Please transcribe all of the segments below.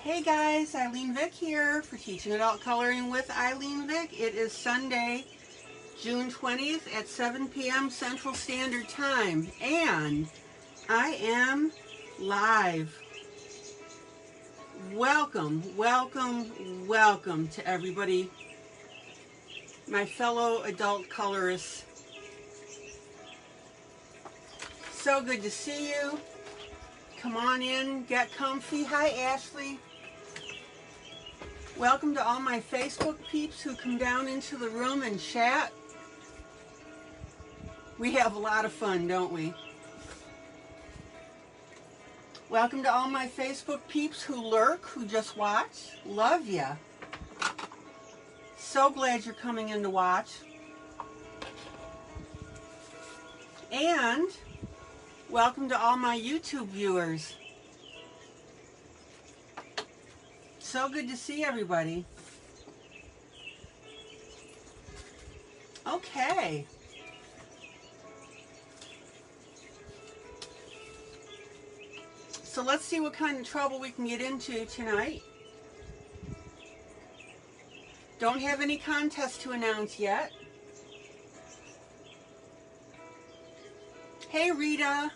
Hey guys, ILene Vick here for Teaching Adult Coloring with ILene Vick. It is Sunday, June 20th at 7 p.m. Central Standard Time, and I am live. Welcome, welcome, welcome to everybody, my fellow adult colorists. So good to see you. Come on in, get comfy. Hi, Ashley. Welcome to all my Facebook peeps who come down into the room and chat. We have a lot of fun, don't we? Welcome to all my Facebook peeps who lurk, who just watch. Love ya. So glad you're coming in to watch. And welcome to all my YouTube viewers. So good to see everybody. Okay. So let's see what kind of trouble we can get into tonight. Don't have any contest to announce yet. Hey, Rita.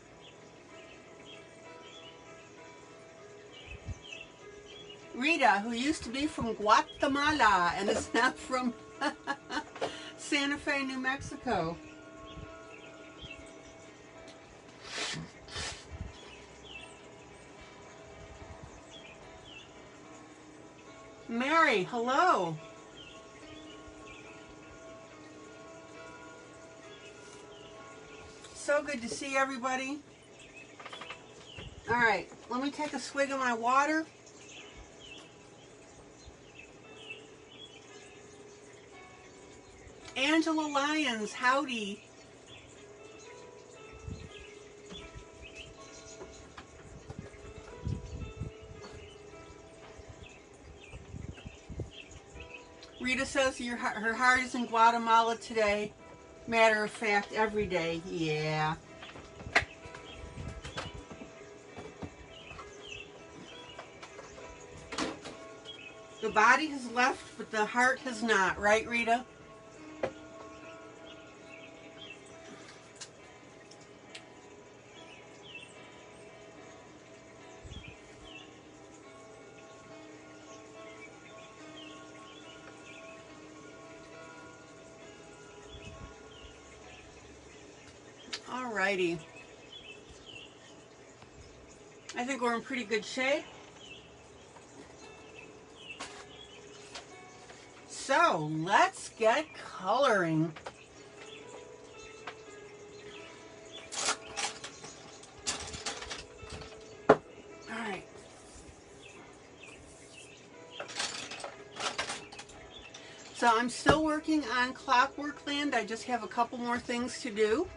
Rita, who used to be from Guatemala and is now from Santa Fe, New Mexico. Mary, hello. So good to see everybody. All right, let me take a swig of my water. Angela Lyons, howdy. Rita says her heart is in Guatemala today. Matter of fact, every day. Yeah. The body has left, but the heart has not. Right, Rita? Alrighty. I think we're in pretty good shape. So let's get coloring. Alright. So I'm still working on ClockWorkLand. I just have a couple more things to do.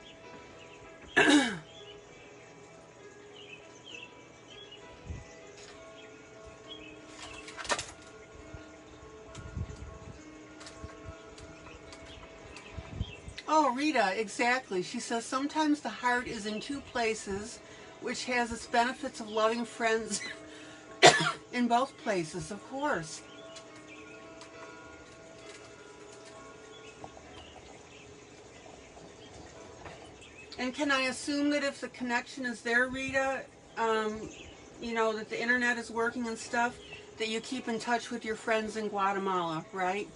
Oh, Rita, exactly. She says sometimes the heart is in two places, which has its benefits of loving friends in both places, of course. And can I assume that if the connection is there, Rita, you know, that the internet is working and stuff, that you keep in touch with your friends in Guatemala, right?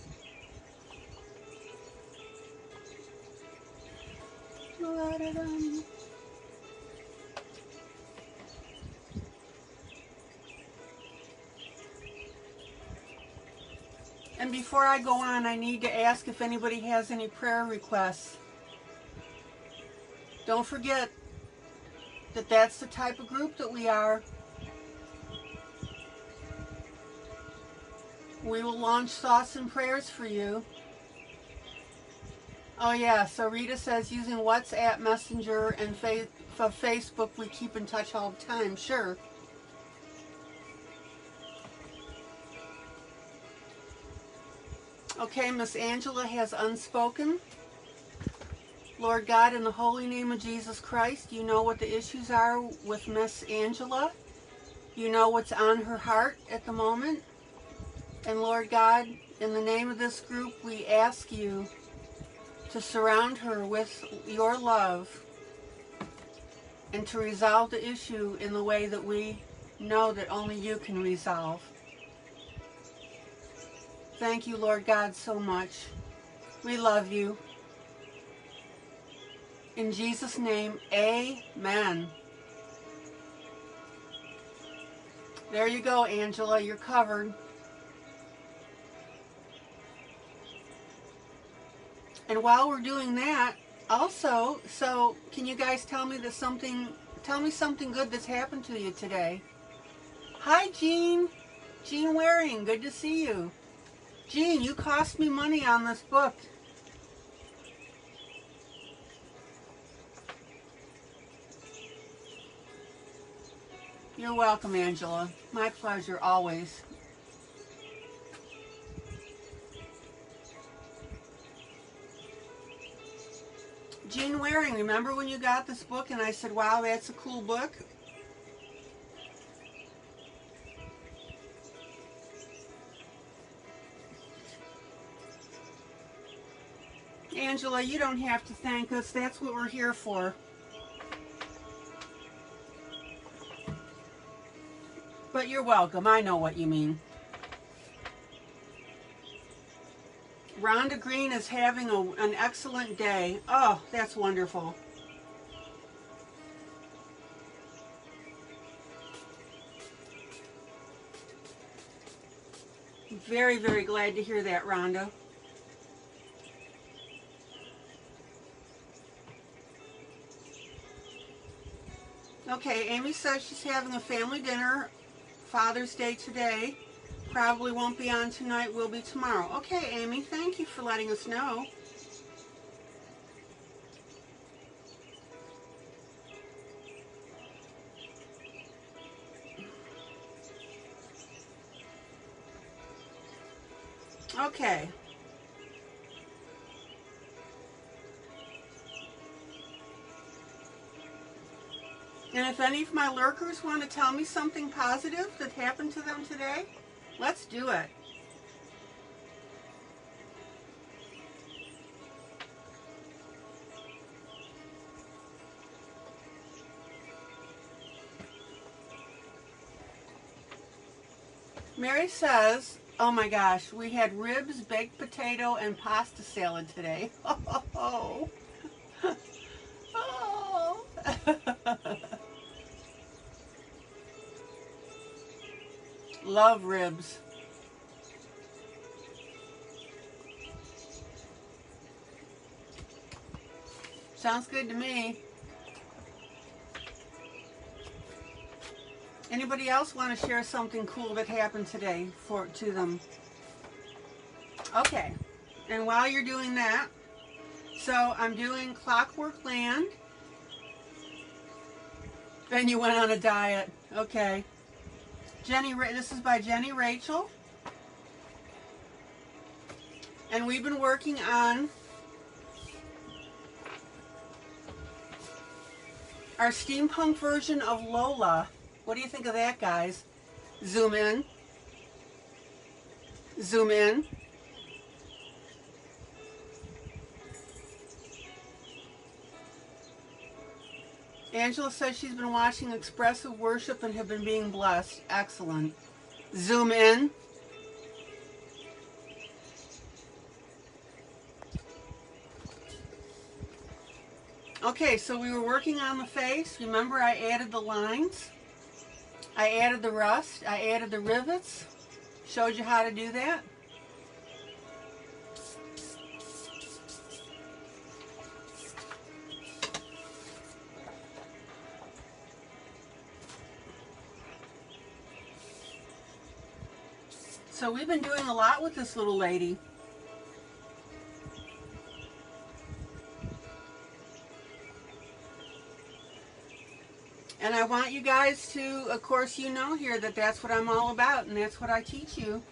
And before I go on, I need to ask if anybody has any prayer requests. Don't forget that that's the type of group that we are. We will launch thoughts and prayers for you. Oh yeah, so Rita says using WhatsApp, Messenger, and Facebook, we keep in touch all the time. Sure. Okay, Miss Angela has unspoken. Lord God, in the holy name of Jesus Christ, you know what the issues are with Miss Angela. You know what's on her heart at the moment. And Lord God, in the name of this group, we ask you to surround her with your love and to resolve the issue in the way that we know that only you can resolve. Thank you, Lord God, so much. We love you. In Jesus' name, amen. There you go, Angela. You're covered. And while we're doing that, also, so can you guys tell me something good that's happened to you today? Hi, Jean. Jean Waring, good to see you. Jean, you cost me money on this book. You're welcome, Angela. My pleasure, always. Jean Waring, remember when you got this book and I said, wow, that's a cool book? Angela, you don't have to thank us. That's what we're here for. But you're welcome. I know what you mean. Rhonda Green is having an excellent day. Oh, that's wonderful. Very, very glad to hear that, Rhonda. Okay, Amy says she's having a family dinner, Father's Day today. Probably won't be on tonight, will be tomorrow. Okay, Amy, thank you for letting us know. Okay. And if any of my lurkers want to tell me something positive that happened to them today, let's do it. Mary says, oh my gosh, we had ribs, baked potato, and pasta salad today. Oh. Oh. Love ribs. Sounds good to me. Anybody else want to share something cool that happened today to them? Okay. And while you're doing that, so I'm doing ClockWorkLand. Then you went on a diet. Okay. This is by Jenny Rachel. And we've been working on our steampunk version of Lola. What do you think of that, guys? Zoom in. Zoom in. Angela says she's been watching Expressive Worship and have been being blessed. Excellent. Zoom in. Okay, so we were working on the face. Remember I added the lines? I added the rust. I added the rivets. Showed you how to do that. So we've been doing a lot with this little lady. And I want you guys to, of course, you know here that that's what I'm all about and that's what I teach you.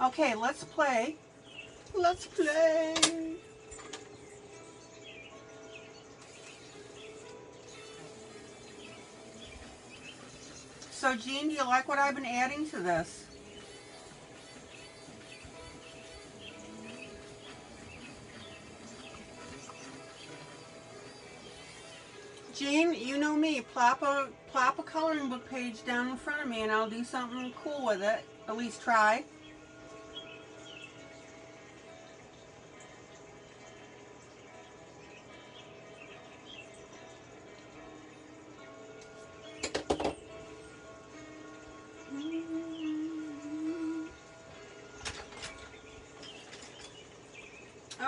Okay, let's play. Let's play. So Jean, do you like what I've been adding to this? Jean, you know me, plop a coloring book page down in front of me and I'll do something cool with it. At least try.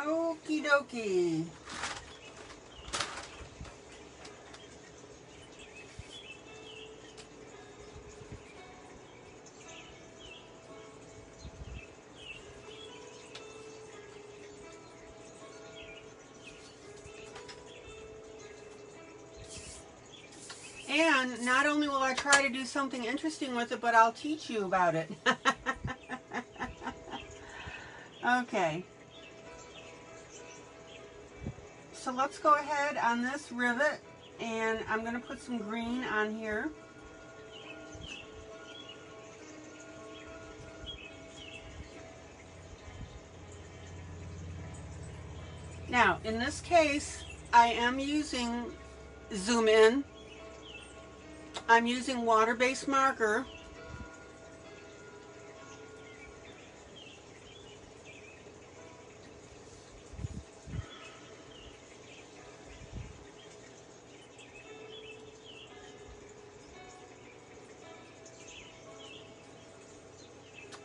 Okie dokie. And not only will I try to do something interesting with it, but I'll teach you about it. Okay. So let's go ahead on this rivet, and I'm going to put some green on here. Now, in this case, I am using Zoom In. I'm using water-based marker.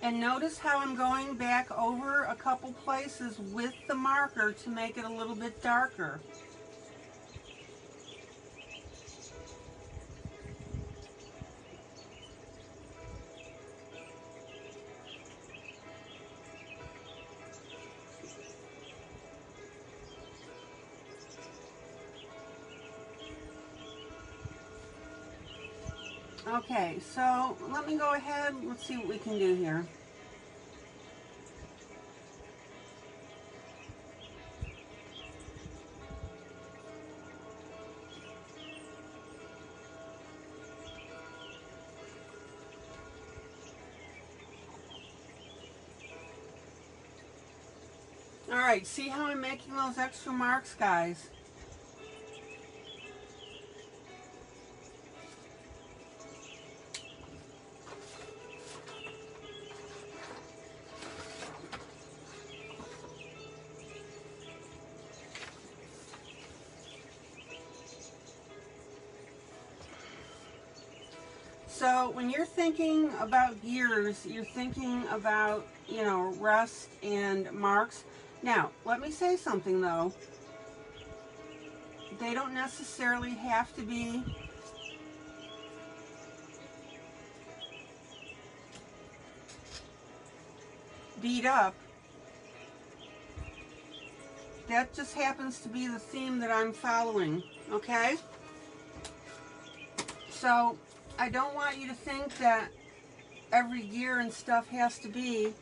And notice how I'm going back over a couple places with the marker to make it a little bit darker. Okay, so let me go ahead, let's see what we can do here. All right, see how I'm making those extra marks, guys? So when you're thinking about gears, you're thinking about, you know, rust and marks. Now, let me say something though. They don't necessarily have to be beat up. That just happens to be the theme that I'm following, okay? So I don't want you to think that every gear and stuff has to be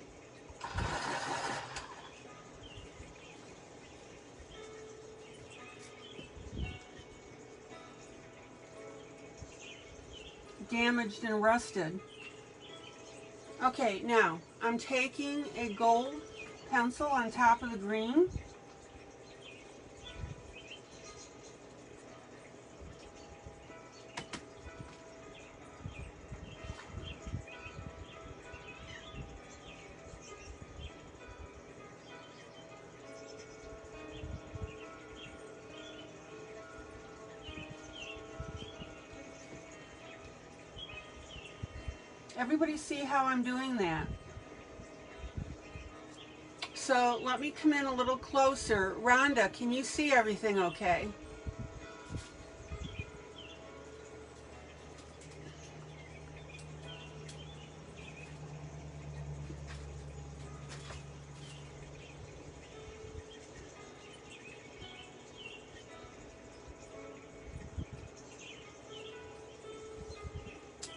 damaged and rusted. Okay, now I'm taking a gold pencil on top of the green. Everybody see how I'm doing that? So let me come in a little closer. Rhonda, can you see everything okay?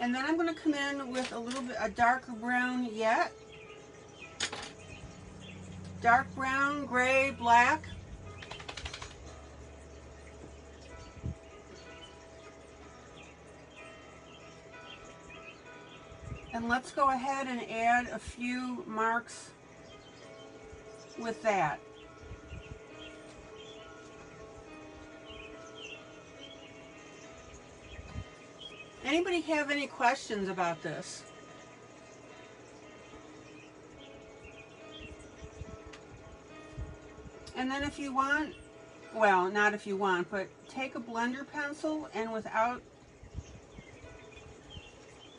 And then I'm going to come in with a little bit a darker brown yet. Dark brown, gray, black. And let's go ahead and add a few marks with that. Anybody have any questions about this? And then if you want, well, not if you want, but take a blender pencil and without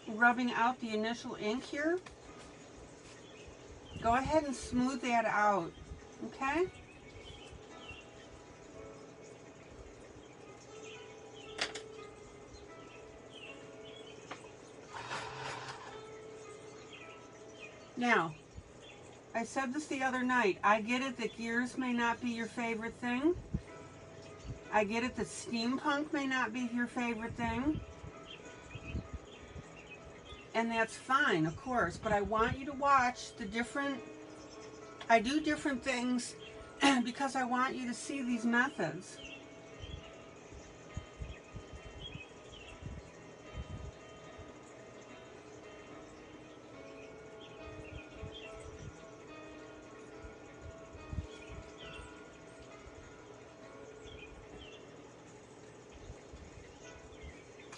rubbing out the initial ink here, go ahead and smooth that out, okay? Now, I said this the other night, I get it that gears may not be your favorite thing. I get it that steampunk may not be your favorite thing. And that's fine, of course, but I want you to watch the different, I do different things because I want you to see these methods.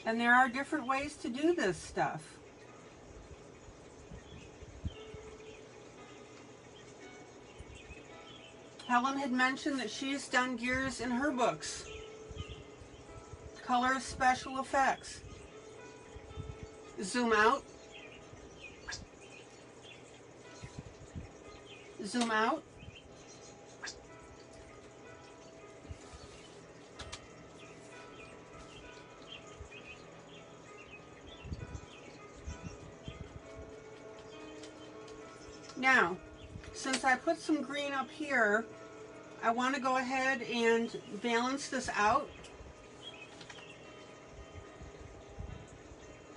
And there are different ways to do this stuff. Helen had mentioned that she's done gears in her books. Color special effects. Zoom out. Zoom out. Now, since I put some green up here, I want to go ahead and balance this out.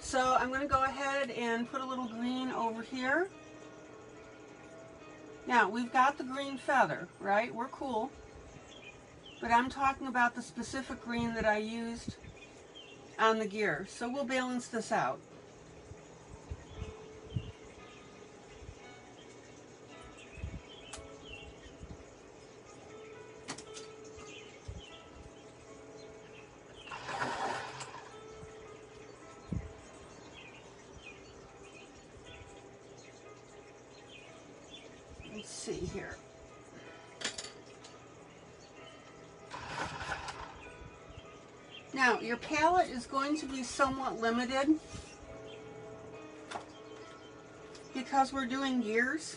So I'm going to go ahead and put a little green over here. Now, we've got the green feather, right? We're cool. But I'm talking about the specific green that I used on the gear. So we'll balance this out. Let's see here. Now, your palette is going to be somewhat limited because we're doing gears.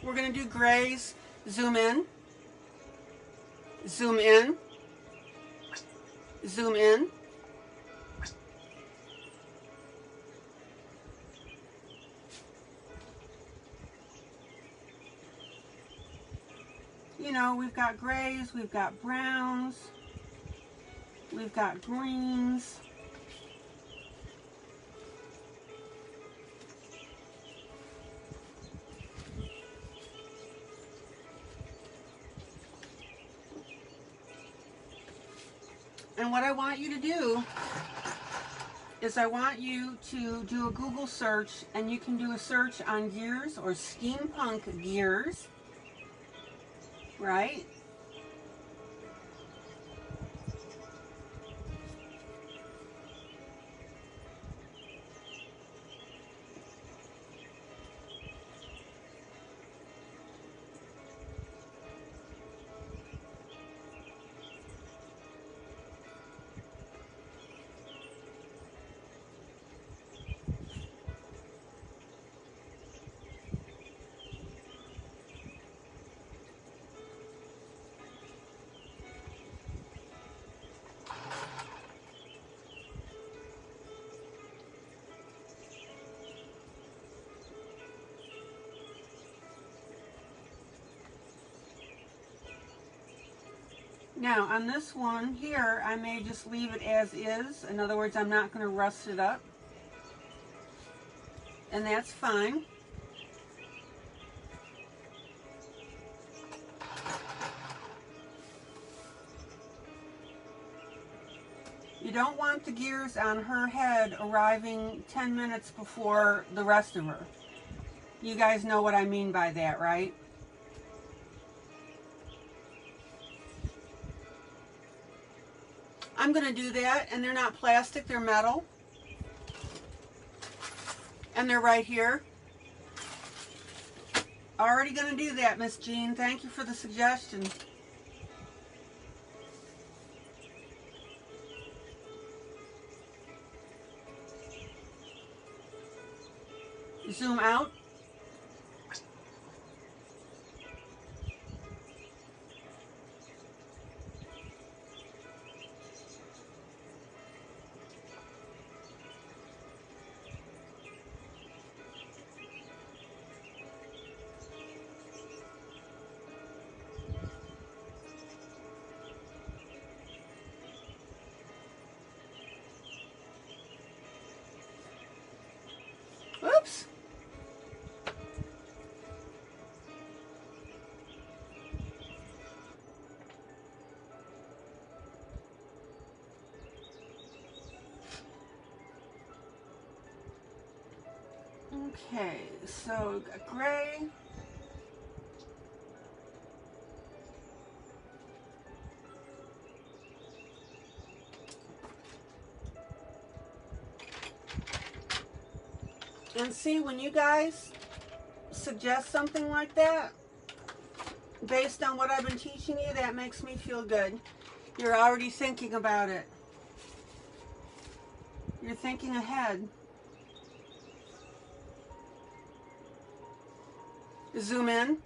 We're going to do grays. Zoom in, zoom in, zoom in. You know, we've got grays, we've got browns, we've got greens. And what I want you to do is I want you to do a Google search, and you can do a search on gears or steampunk gears. Right? Now, on this one here, I may just leave it as is. In other words, I'm not going to rust it up. And that's fine. You don't want the gears on her head arriving 10 minutes before the rest of her. You guys know what I mean by that, right? I'm going to do that, and they're not plastic, they're metal. And they're right here. Already going to do that, Miss Jean. Thank you for the suggestion. Zoom out. Oops. Okay, so we've got gray. And see, when you guys suggest something like that, based on what I've been teaching you, that makes me feel good. You're already thinking about it. You're thinking ahead. Zoom in.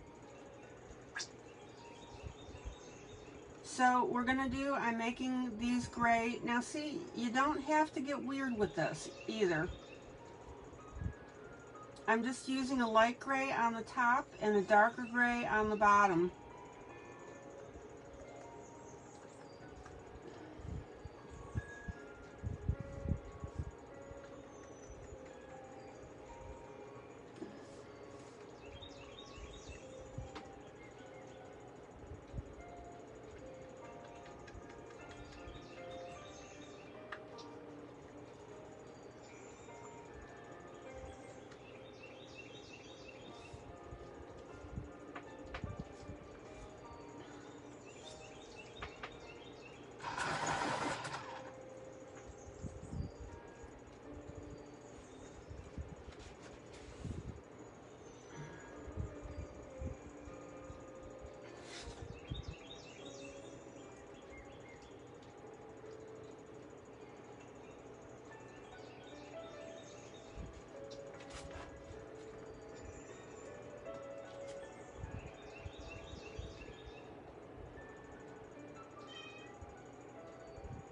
So we're going to do, I'm making these gray. Now see, you don't have to get weird with this either. I'm just using a light gray on the top and a darker gray on the bottom.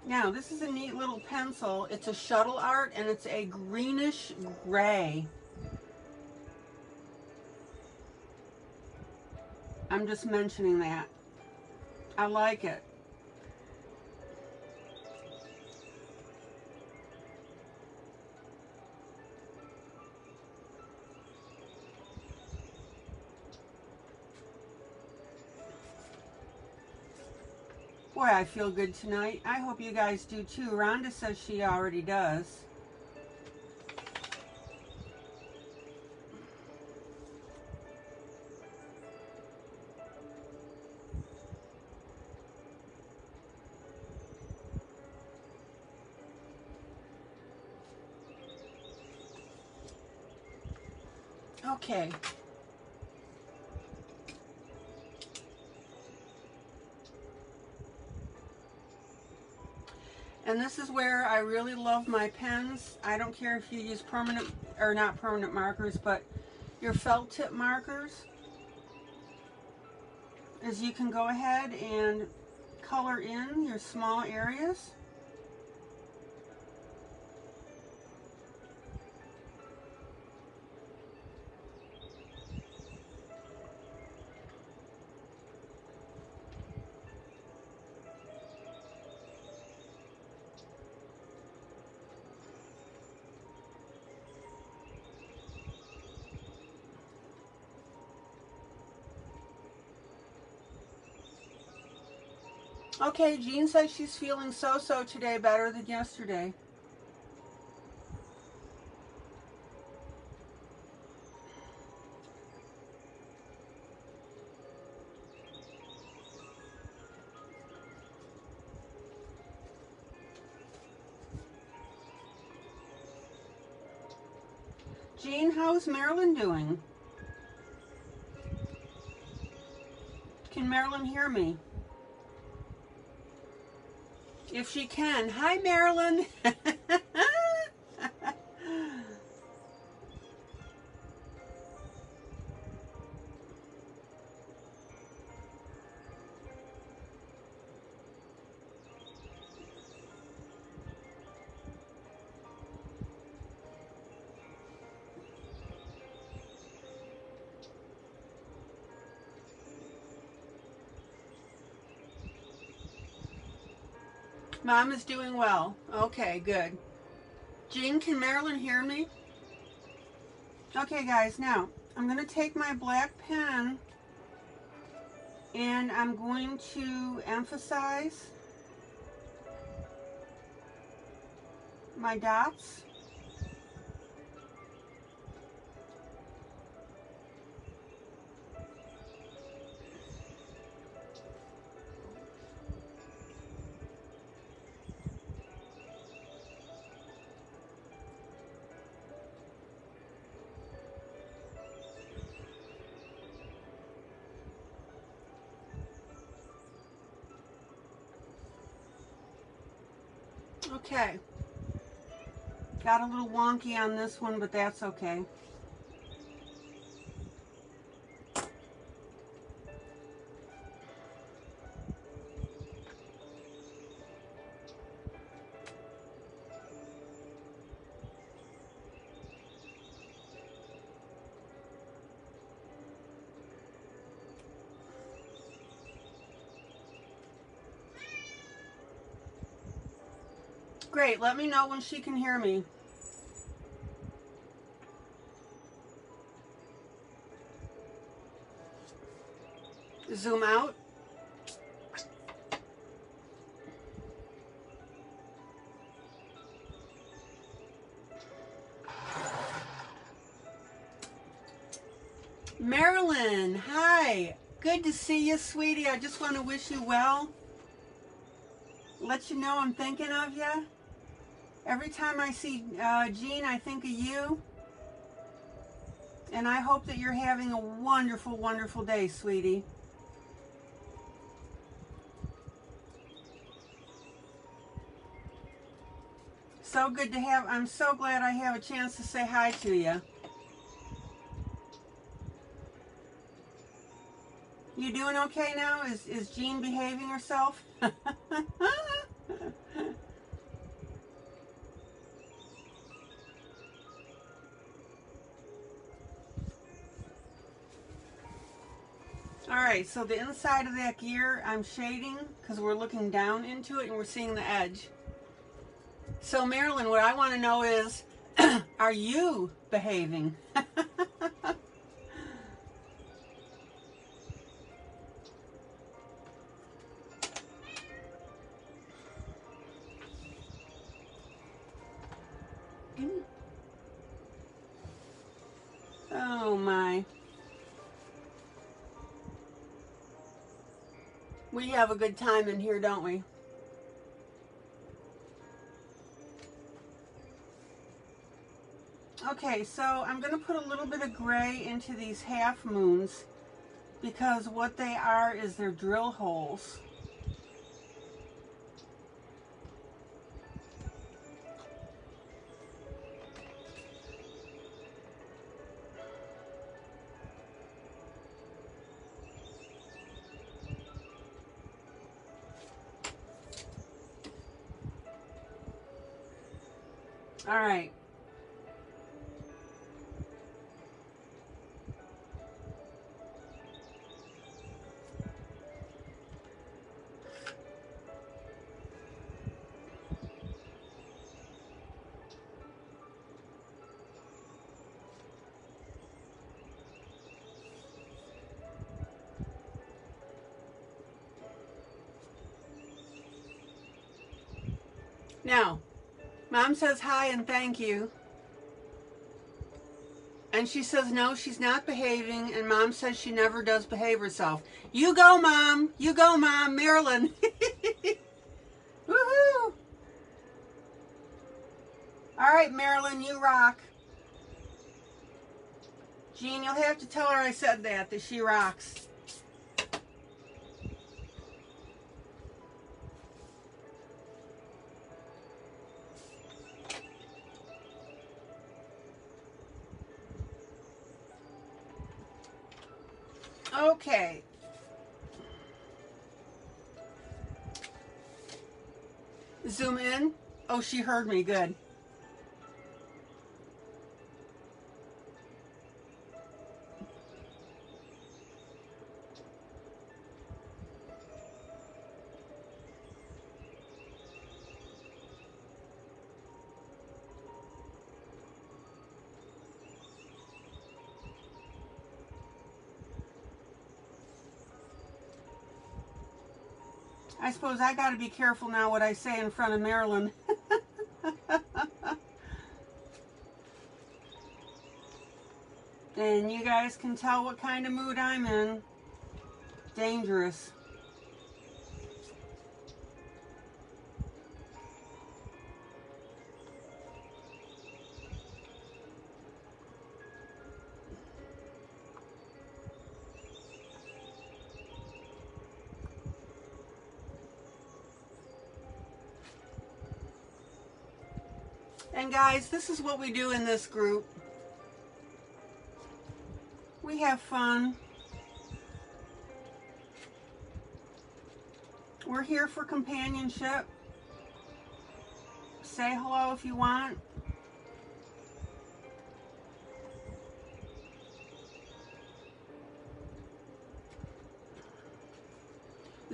Now, this is a neat little pencil. It's a shuttle art, and it's a greenish gray. I'm just mentioning that. I like it. Boy, I feel good tonight. I hope you guys do too. Rhonda says she already does. Okay. And this is where I really love my pens. I don't care if you use permanent, or not permanent markers, but your felt tip markers. Is you can go ahead and color in your small areas. Okay, Jean says she's feeling so-so today, better than yesterday. Jean, how's Marilyn doing? Can Marilyn hear me? If she can. Hi, Marilyn. Mom is doing well. Okay, good. Jean, can Marilyn hear me? Okay, guys, now I'm going to take my black pen and I'm going to emphasize my dots. Okay. Got a little wonky on this one, but that's okay. Great, let me know when she can hear me. Zoom out. Marilyn, hi. Good to see you, sweetie. I just want to wish you well. Let you know I'm thinking of you. Every time I see Jean, I think of you. And I hope that you're having a wonderful, wonderful day, sweetie. So good to have, I'm so glad I have a chance to say hi to you. You doing okay now? Is Jean behaving herself? All right, so the inside of that gear I'm shading because we're looking down into it and we're seeing the edge. So Marilyn, what I want to know is, are you behaving? Oh my. We have a good time in here, don't we? Okay, so I'm going to put a little bit of gray into these half moons because what they are is they're drill holes. All right. Now, Mom says hi and thank you. And she says no, she's not behaving, and Mom says she never does behave herself. You go, Mom. You go, Mom. Marilyn. Woohoo! All right, Marilyn, you rock. Jean, you'll have to tell her I said that she rocks. Okay. Zoom in. Oh, she heard me. Good. I suppose I got to be careful now what I say in front of Marilyn. And you guys can tell what kind of mood I'm in. Dangerous. And guys, this is what we do in this group. We have fun. We're here for companionship. Say hello if you want.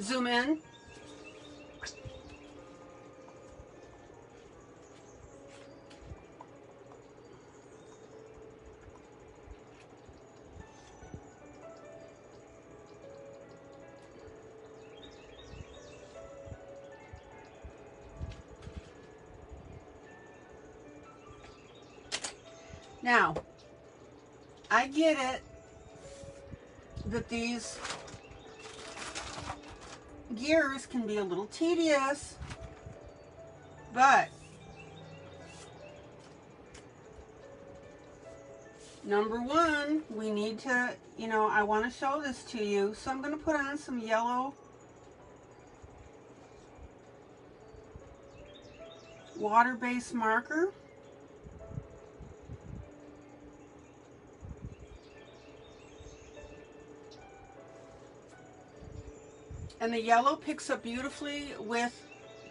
Zoom in. Now, I get it that these gears can be a little tedious, but number one, we need to, I want to show this to you, so I'm going to put on some yellow water-based marker. And the yellow picks up beautifully with,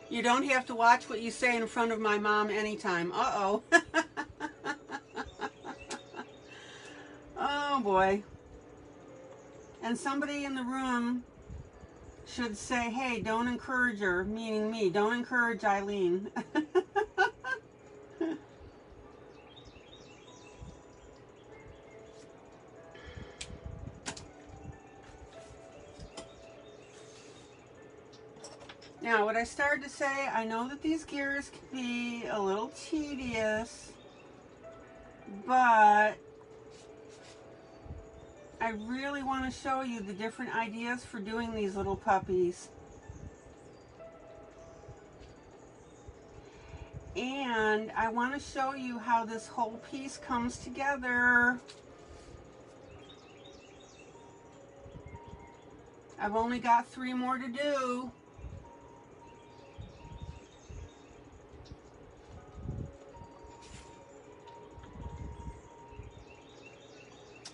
you don't have to watch what you say in front of my mom anytime. Uh-oh. Oh boy. And somebody in the room should say, hey, don't encourage her, meaning me. Don't encourage ILene. Now, what I started to say, I know that these gears can be a little tedious, but I really want to show you the different ideas for doing these little puppies. And I want to show you how this whole piece comes together. I've only got 3 more to do.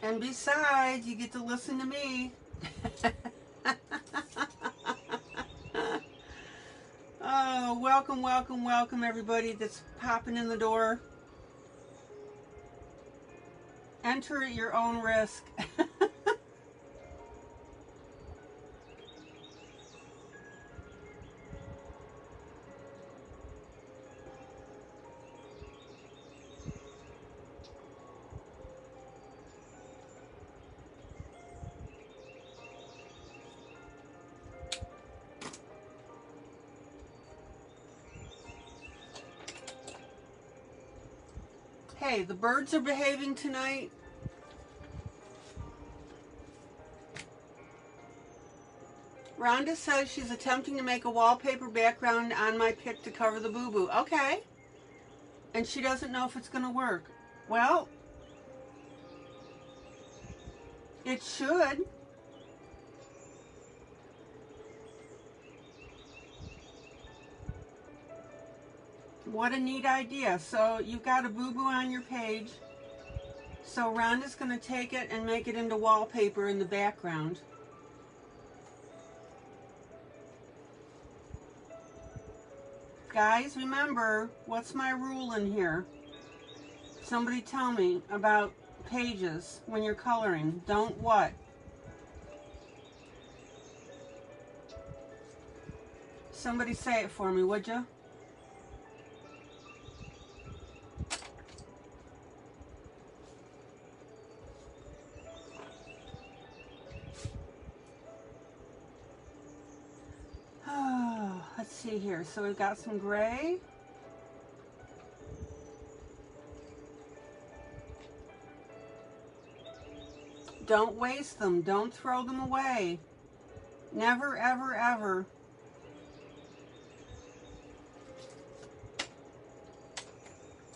And besides, you get to listen to me. Oh, welcome, welcome, welcome everybody that's popping in the door. Enter at your own risk. Hey, the birds are behaving tonight. Rhonda says she's attempting to make a wallpaper background on my pic to cover the boo-boo. Okay. And she doesn't know if it's going to work. Well, it should. What a neat idea. So you've got a boo-boo on your page. So Rhonda's going to take it and make it into wallpaper in the background. Guys, remember, what's my rule in here? Somebody tell me about pages when you're coloring. Don't what? Somebody say it for me, would you? Let's see here. So we've got some gray. Don't waste them. Don't throw them away. Never, ever, ever.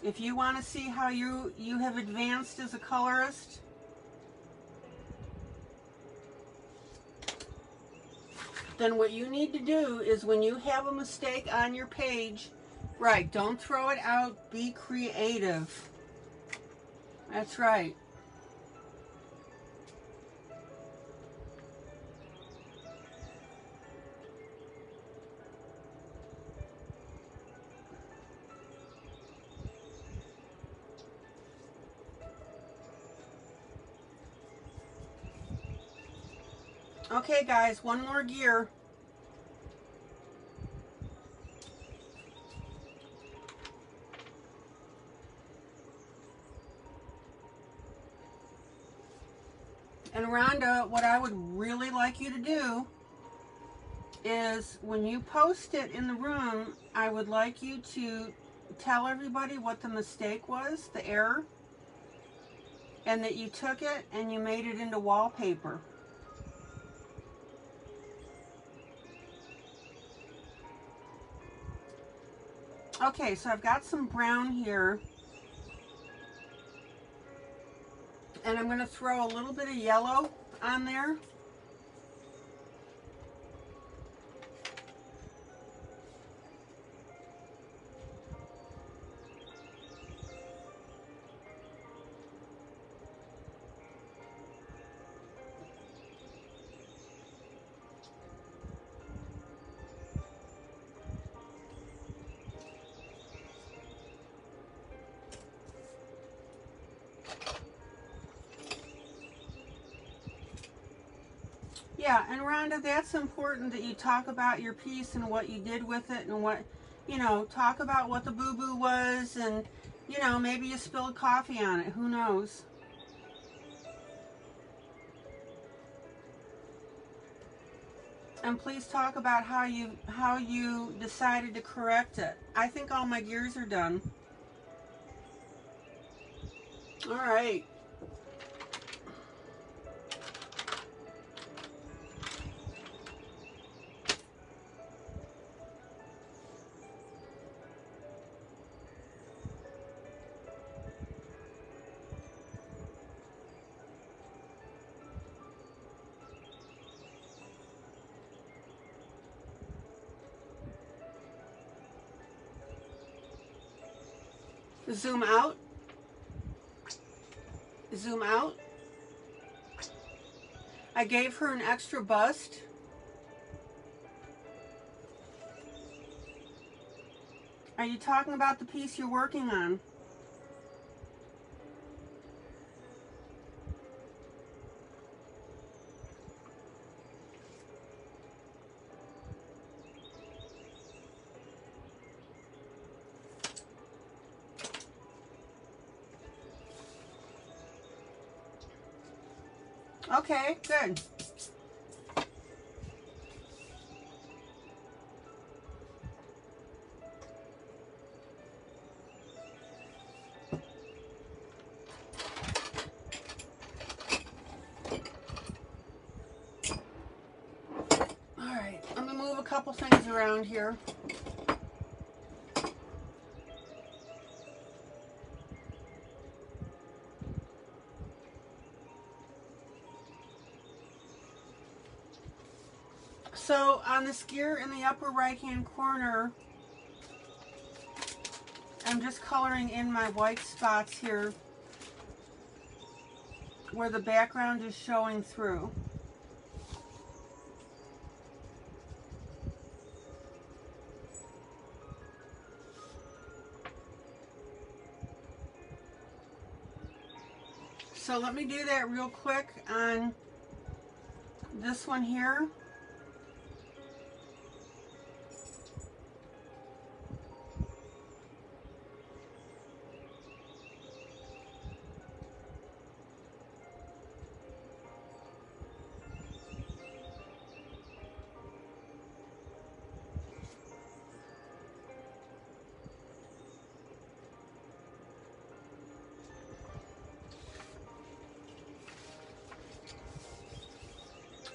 If you want to see how you have advanced as a colorist, then what you need to do is when you have a mistake on your page, right, don't throw it out, be creative. That's right. Okay, guys, one more gear. And Rhonda, what I would really like you to do is when you post it in the room, I would like you to tell everybody what the mistake was, the error, and that you took it and you made it into wallpaper. Okay, so I've got some brown here, and I'm going to throw a little bit of yellow on there. Yeah, and Rhonda, that's important that you talk about your piece and what you did with it and what, you know, talk about what the boo-boo was and, you know, maybe you spilled coffee on it. Who knows? And please talk about how you decided to correct it. I think all my gears are done. All right. Zoom out. Zoom out. I gave her an extra bust. Are you talking about the piece you're working on? Okay, good. couple things around here. So on this gear in the upper right hand corner, I'm just coloring in my white spots here where the background is showing through. So let me do that real quick on this one here.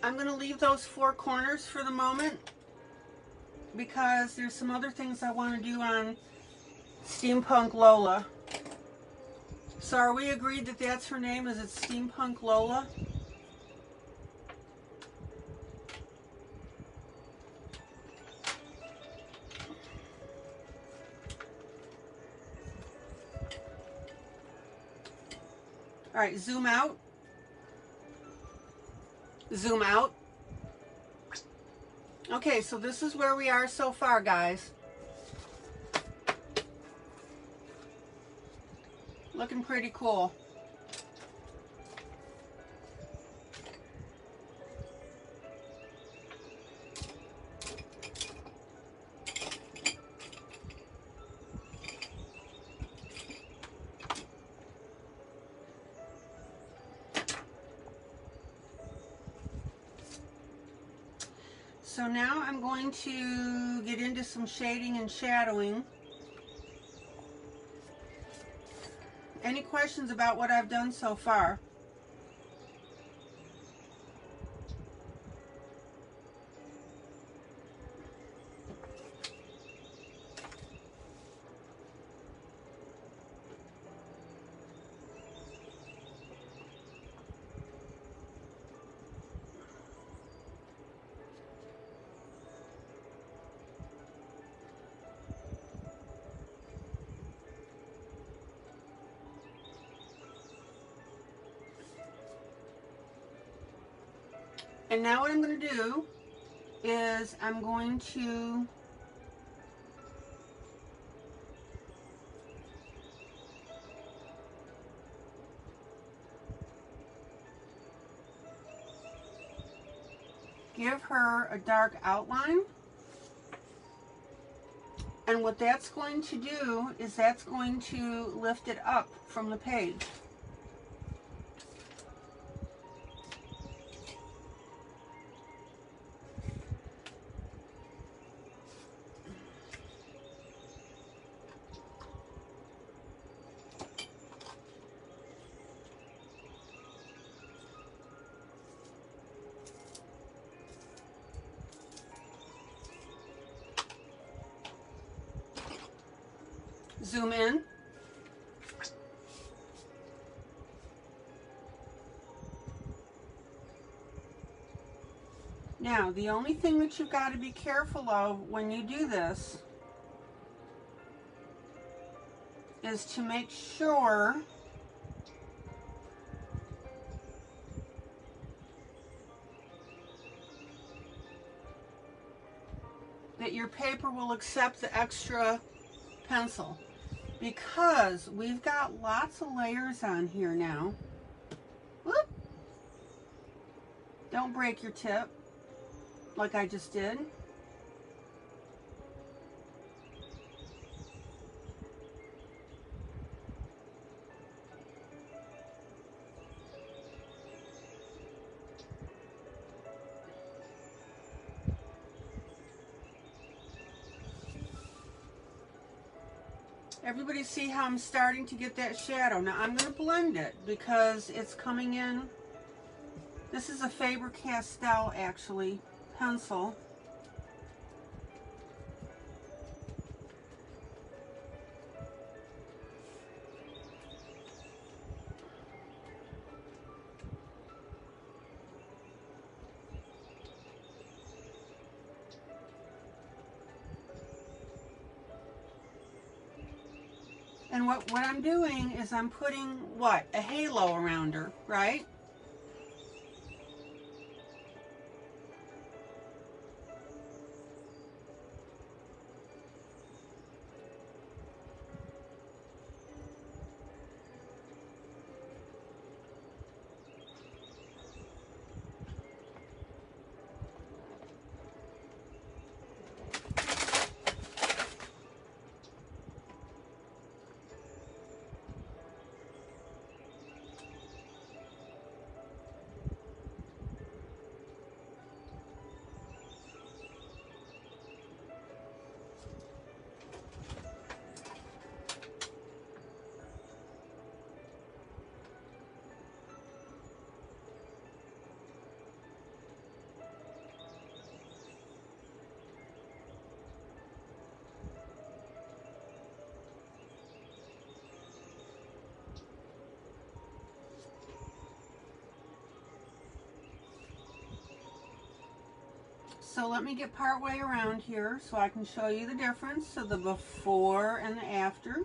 I'm going to leave those four corners for the moment because there's some other things I want to do on Steampunk Lola. So are we agreed that that's her name? Is it Steampunk Lola? All right, zoom out. Zoom out. Okay, so this is where we are so far, guys. Looking pretty cool. So now I'm going to get into some shading and shadowing. Any questions about what I've done so far? And now what I'm going to do is I'm going to give her a dark outline. And what that's going to do is that's going to lift it up from the page. Zoom in. Now, the only thing that you've got to be careful of when you do this is to make sure that your paper will accept the extra pencil, because we've got lots of layers on here now. Whoop. Don't break your tip like I just did. Everybody see how I'm starting to get that shadow? Now I'm going to blend it because it's coming in. This is a Faber-Castell actually pencil. And what I'm doing is I'm putting what? A halo around her, right? So let me get part way around here so I can show you the difference of the before and the after.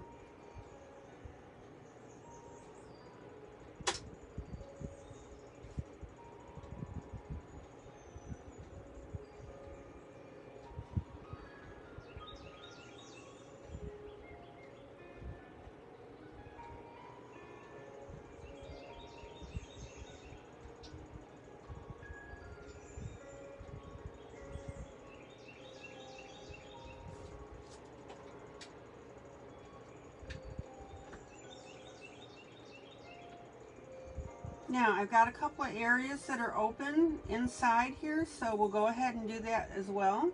Now I've got a couple of areas that are open inside here, so we'll go ahead and do that as well.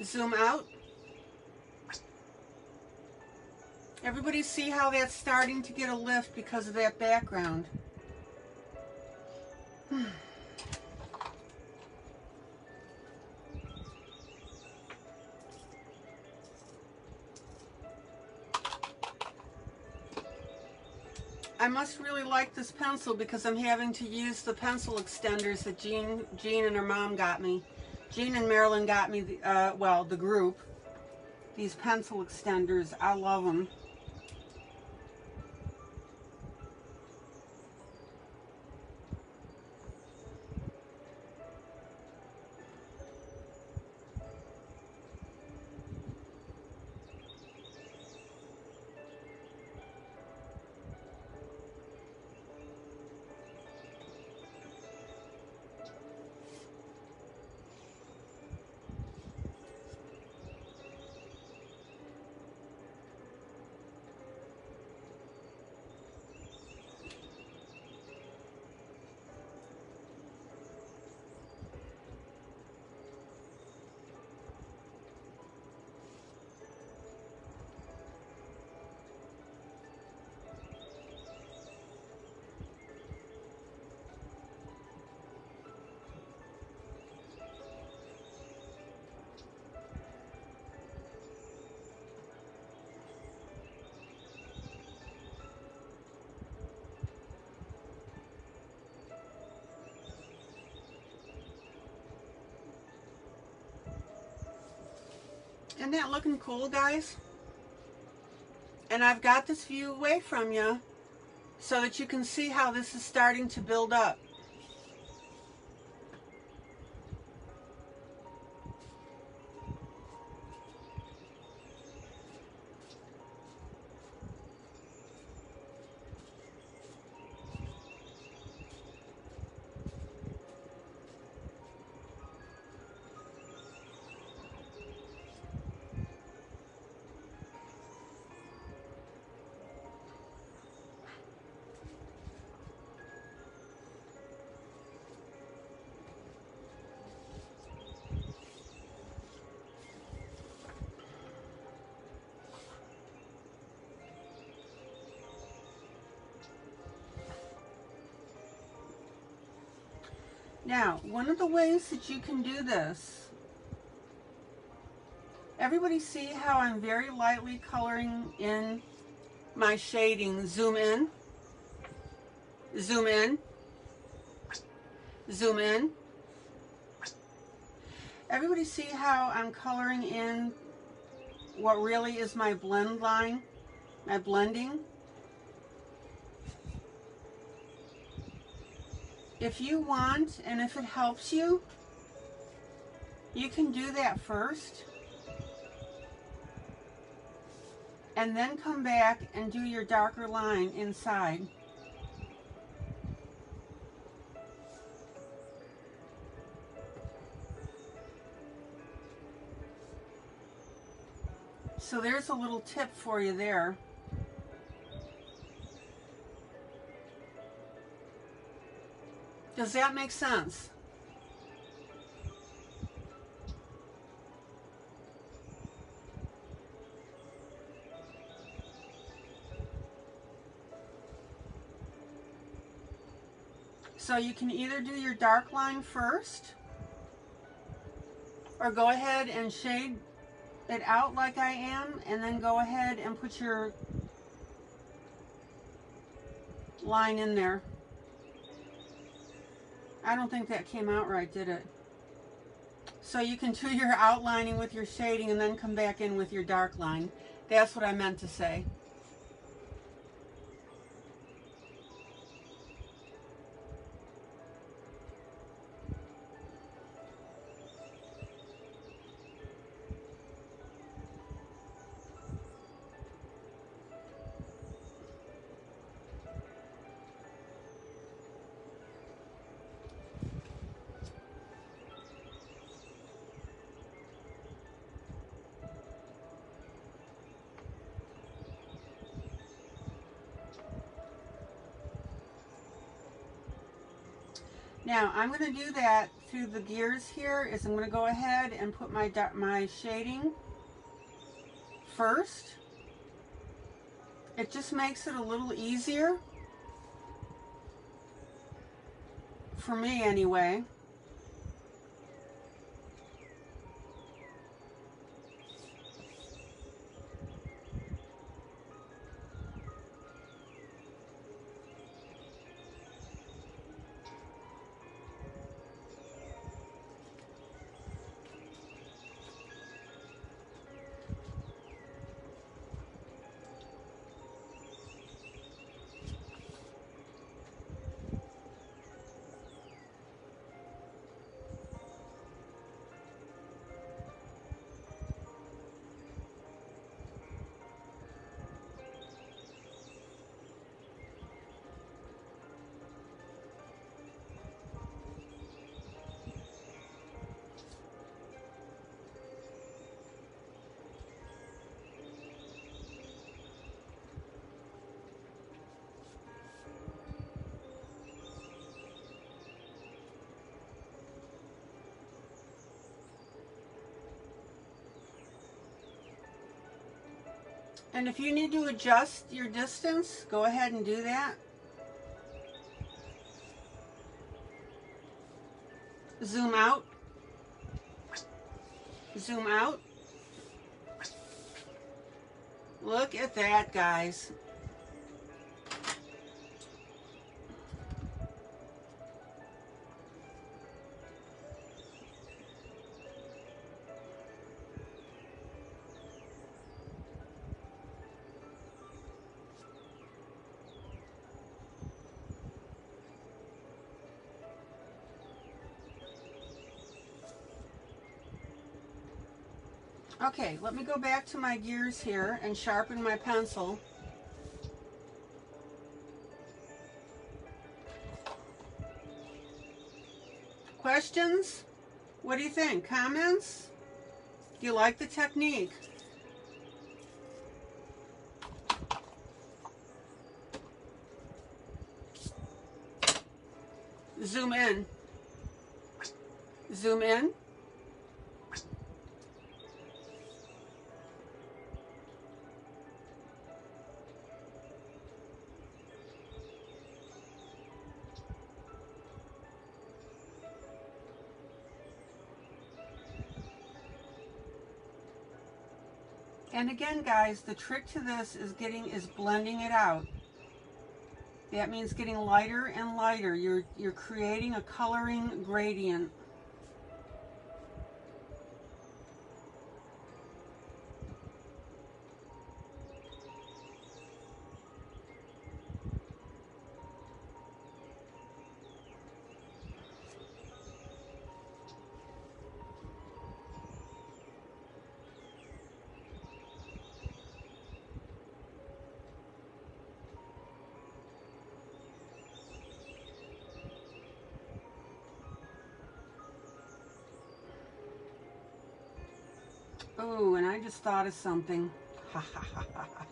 Zoom out. Everybody see how that's starting to get a lift because of that background. I must really like this pencil because I'm having to use the pencil extenders that Jean and her mom got me. Jean and Marilyn got me, the group. These pencil extenders, I love them. Isn't that looking cool, guys? And I've got this view away from you so that you can see how this is starting to build up. Now, one of the ways that you can do this, everybody see how I'm very lightly coloring in my shading. Zoom in, zoom in, zoom in. Everybody see how I'm coloring in what really is my blend line, my blending? If you want, and if it helps you, you can do that first, and then come back and do your darker line inside. So there's a little tip for you there. Does that make sense? So you can either do your dark line first, or go ahead and shade it out like I am, and then go ahead and put your line in there. I don't think that came out right, did it? So you can do your outlining with your shading and then come back in with your dark line. That's what I meant to say. Now I'm going to do that through the gears here. Is I'm going to go ahead and put my shading first. It just makes it a little easier for me anyway. And if you need to adjust your distance, go ahead and do that. Zoom out. Zoom out. Look at that, guys. Okay, let me go back to my gears here and sharpen my pencil. Questions? What do you think? Comments? Do you like the technique? Zoom in. Zoom in. And again, guys, the trick to this is blending it out. That means getting lighter and lighter. You're creating a coloring gradient. Oh, and I just thought of something. Ha ha ha ha.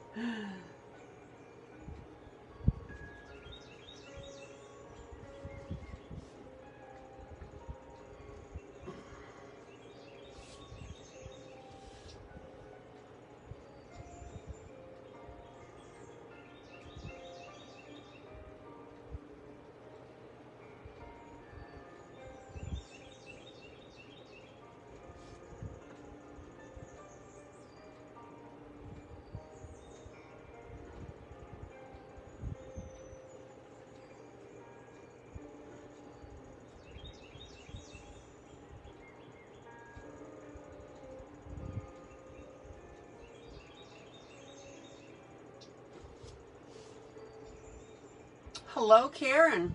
Hello, Karen.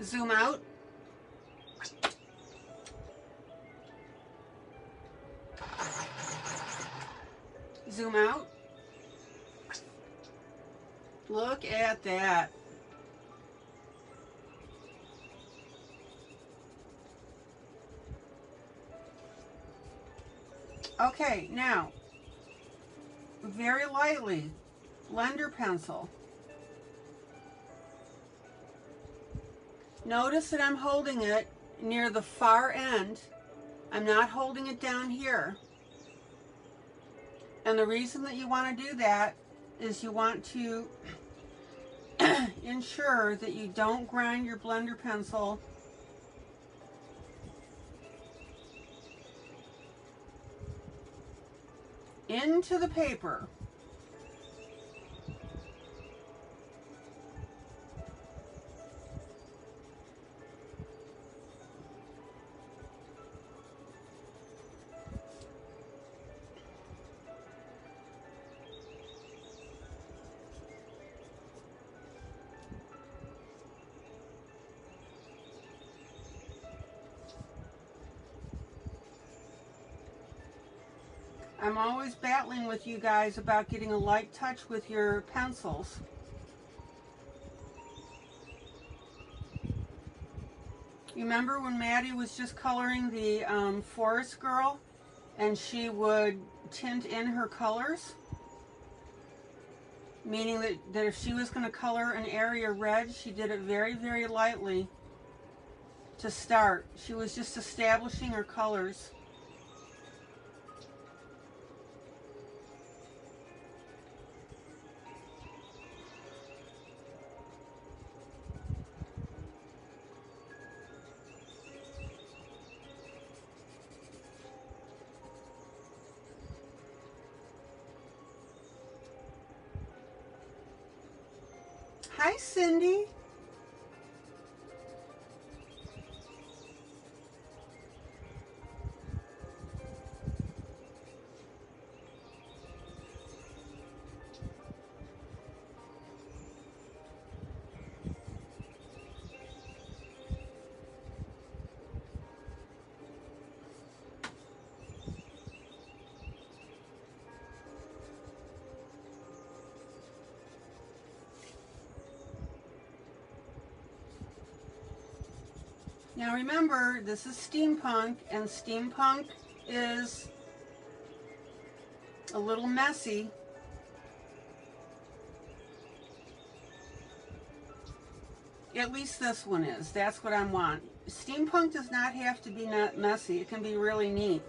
Zoom out. Zoom out. Look at that. Okay, now, very lightly, blender pencil. Notice that I'm holding it near the far end. I'm not holding it down here. And the reason that you want to do that is you want to ensure that you don't grind your blender pencil into the paper. I'm always battling with you guys about getting a light touch with your pencils. You remember when Maddie was just coloring the Forest Girl and she would tint in her colors? Meaning that if she was going to color an area red, she did it very, very lightly to start. She was just establishing her colors. Hi, Cindy. Now remember, this is steampunk, and steampunk is a little messy. At least this one is. That's what I want. Steampunk does not have to be not messy. It can be really neat.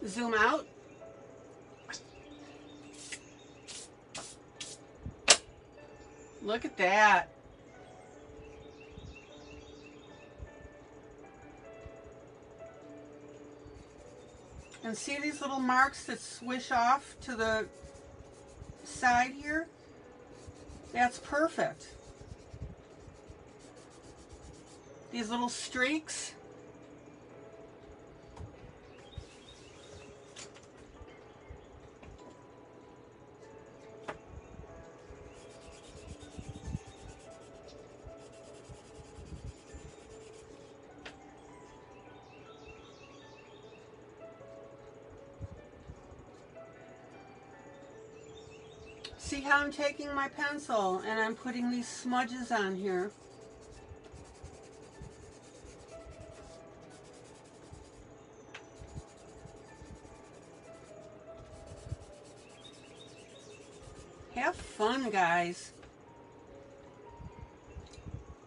Zoom out. Look at that. And see these little marks that swish off to the side here? That's perfect. These little streaks. See how I'm taking my pencil and I'm putting these smudges on here. Have fun, guys.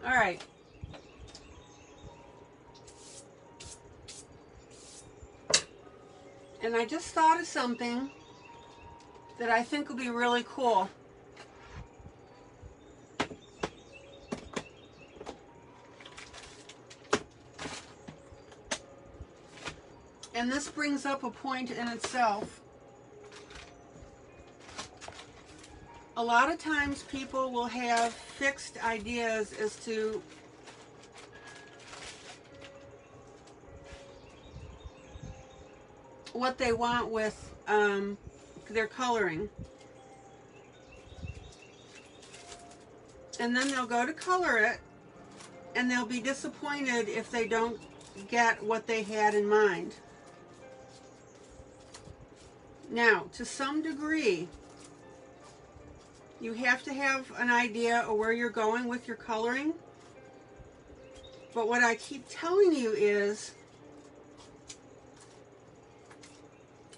All right. And I just thought of something that I think will be really cool. And this brings up a point in itself. A lot of times people will have fixed ideas as to what they want with their coloring. And then they'll go to color it, and they'll be disappointed if they don't get what they had in mind. Now, to some degree, you have to have an idea of where you're going with your coloring. But what I keep telling you is,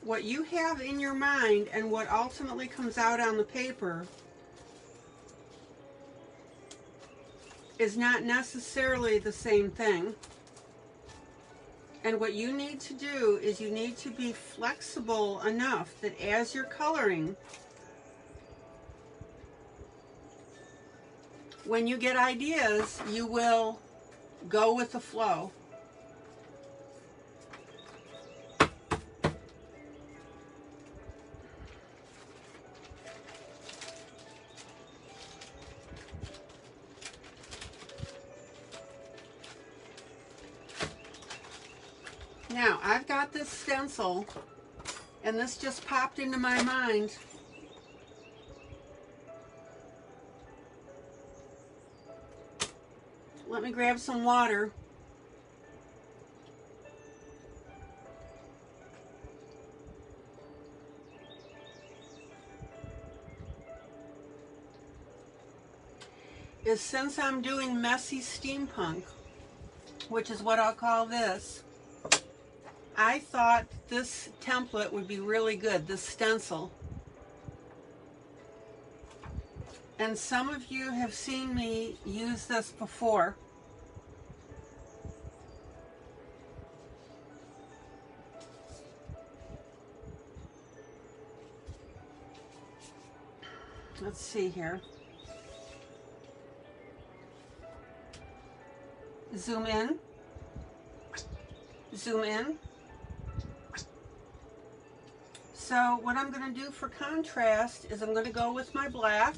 what you have in your mind and what ultimately comes out on the paper is not necessarily the same thing. And what you need to do is you need to be flexible enough that as you're coloring, when you get ideas, you will go with the flow. Now, I've got this stencil, and this just popped into my mind. Let me grab some water. Is since I'm doing messy steampunk, which is what I'll call this, I thought this template would be really good, this stencil. And some of you have seen me use this before. Let's see here. Zoom in. Zoom in. So what I'm going to do for contrast is I'm going to go with my black.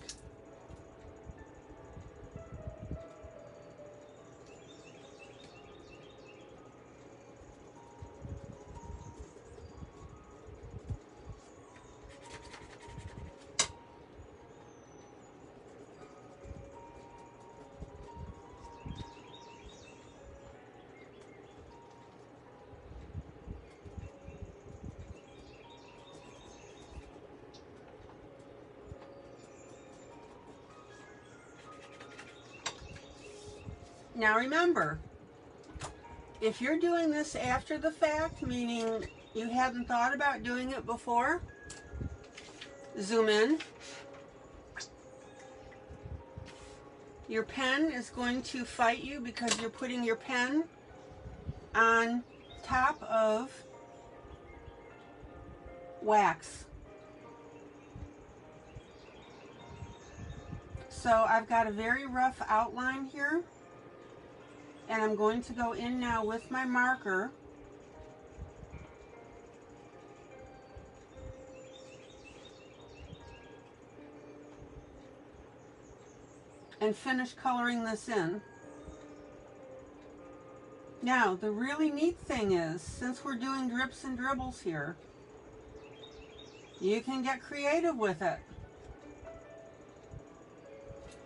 Now remember, if you're doing this after the fact, meaning you hadn't thought about doing it before, zoom in. Your pen is going to fight you because you're putting your pen on top of wax. So I've got a very rough outline here, and I'm going to go in now with my marker and finish coloring this in. Now, the really neat thing is, since we're doing drips and dribbles here, you can get creative with it.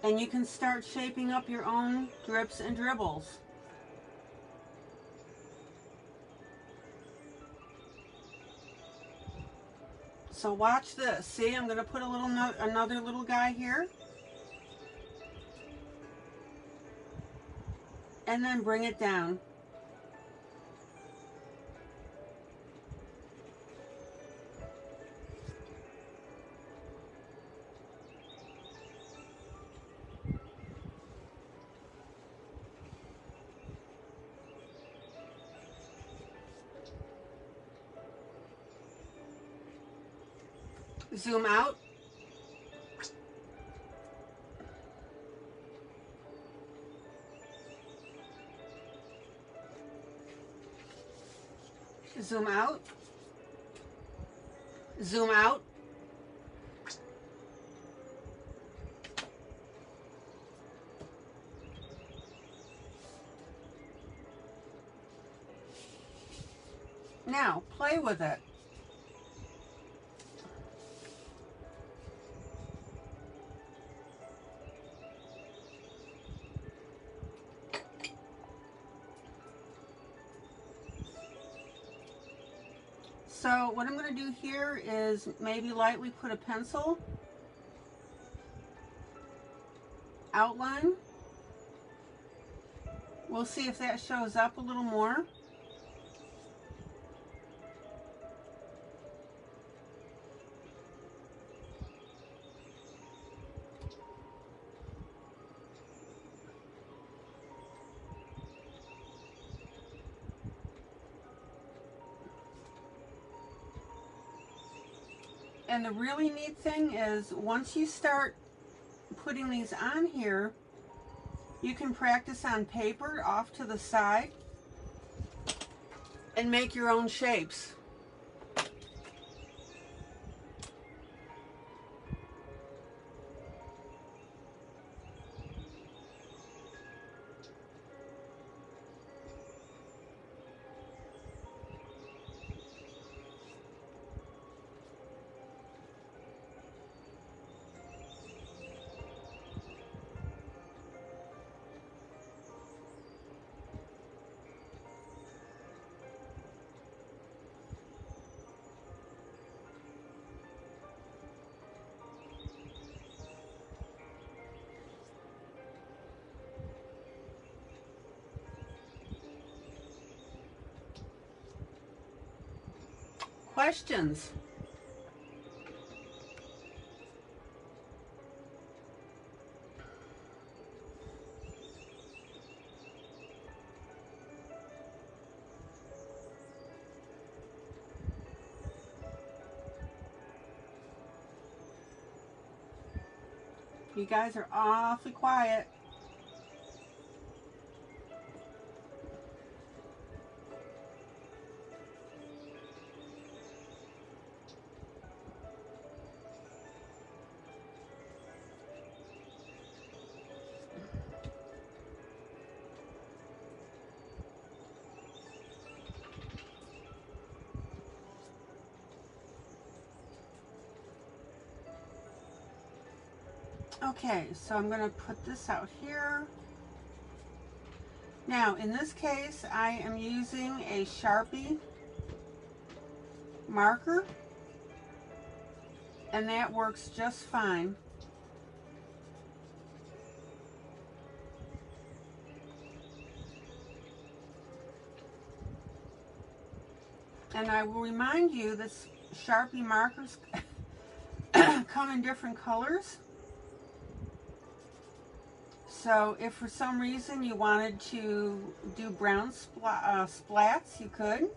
And you can start shaping up your own drips and dribbles. So watch this. See, I'm going to put another little guy here. And then bring it down. Zoom out. Zoom out. Zoom out. Now, play with it. So what I'm going to do here is maybe lightly put a pencil outline. We'll see if that shows up a little more. And the really neat thing is, once you start putting these on here, you can practice on paper off to the side and make your own shapes. Questions? You guys are awfully quiet. Okay, so I'm going to put this out here. Now, in this case, I am using a Sharpie marker, and that works just fine. And I will remind you that Sharpie markers come in different colors. So if for some reason you wanted to do brown splats, you could.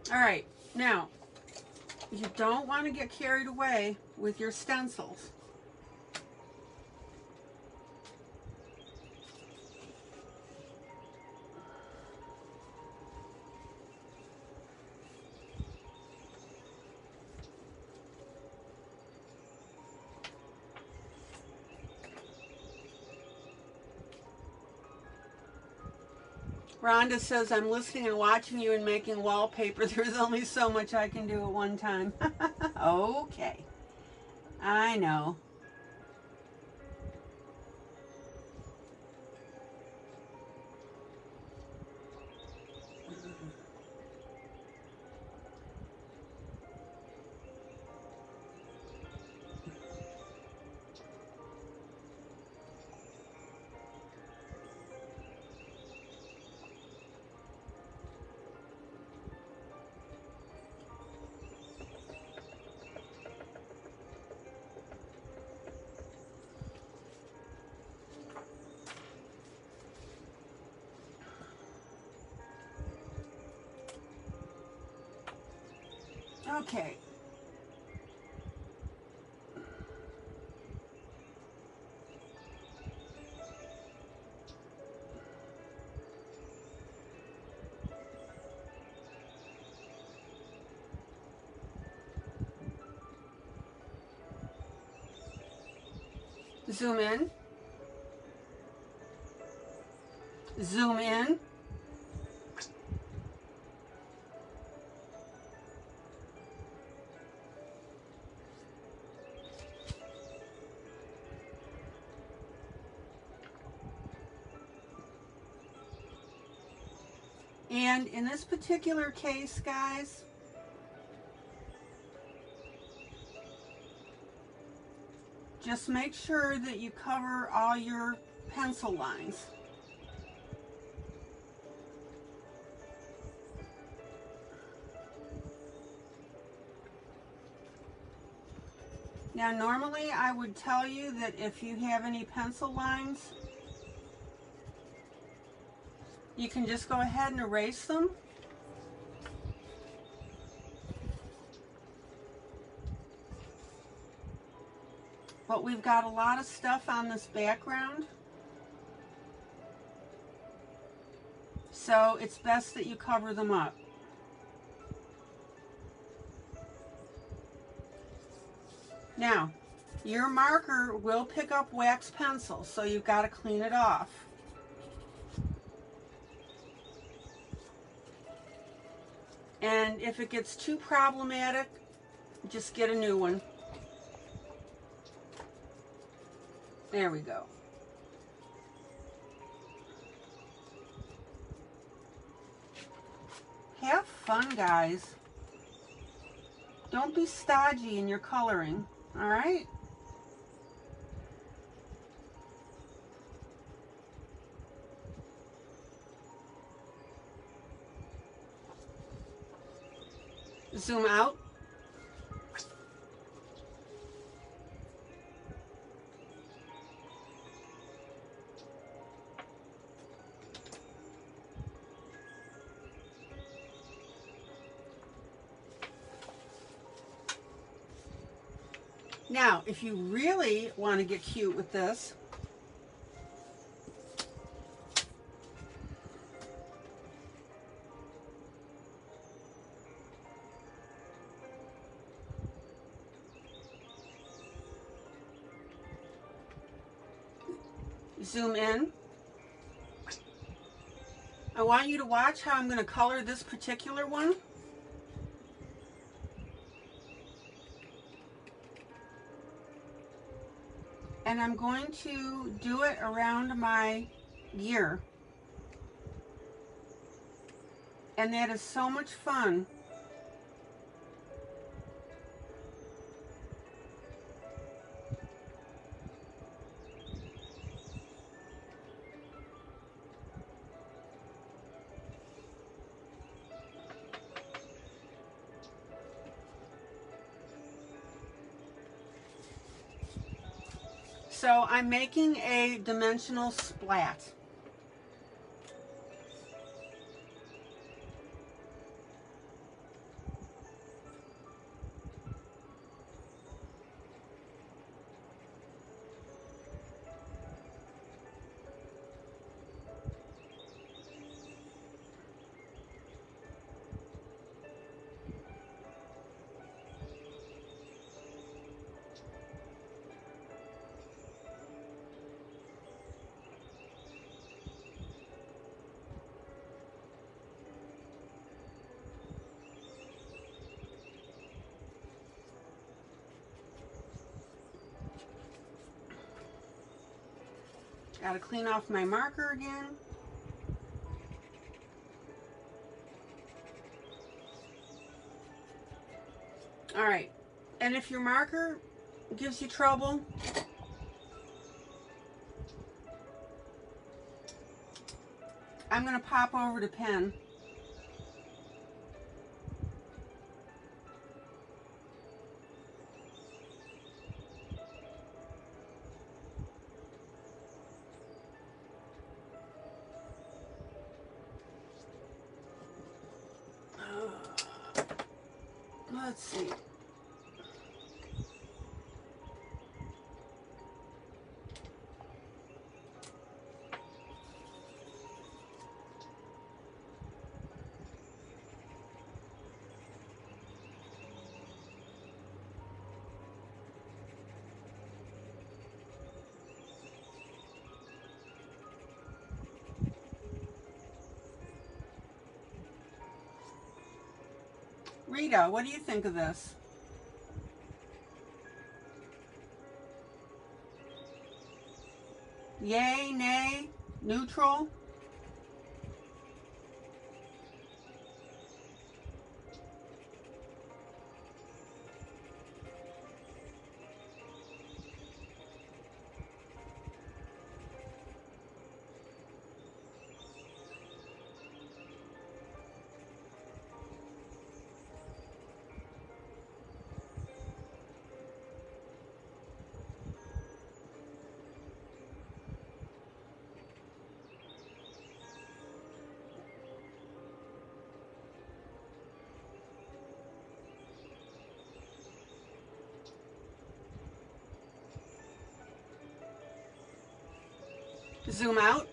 All right, now, you don't want to get carried away with your stencils. Rhonda says, I'm listening and watching you and making wallpaper. There's only so much I can do at one time. Okay. I know. Okay. Zoom in. Zoom in. And in this particular case, guys, just make sure that you cover all your pencil lines. Now, normally I would tell you that if you have any pencil lines, you can just go ahead and erase them. But we've got a lot of stuff on this background, so it's best that you cover them up. Now, your marker will pick up wax pencil, so you've got to clean it off. And if it gets too problematic, just get a new one. There we go. Have fun, guys. Don't be stodgy in your coloring, all right? Zoom out. Now, if you really want to get cute with this, zoom in. I want you to watch how I'm going to color this particular one. and I'm going to do it around my gear. And that is so much fun. So I'm making a dimensional splat. Gotta clean off my marker again. All right, and if your marker gives you trouble, I'm gonna pop over to pen. Let's see. Rita, what do you think of this? Yay, nay, neutral? Zoom out.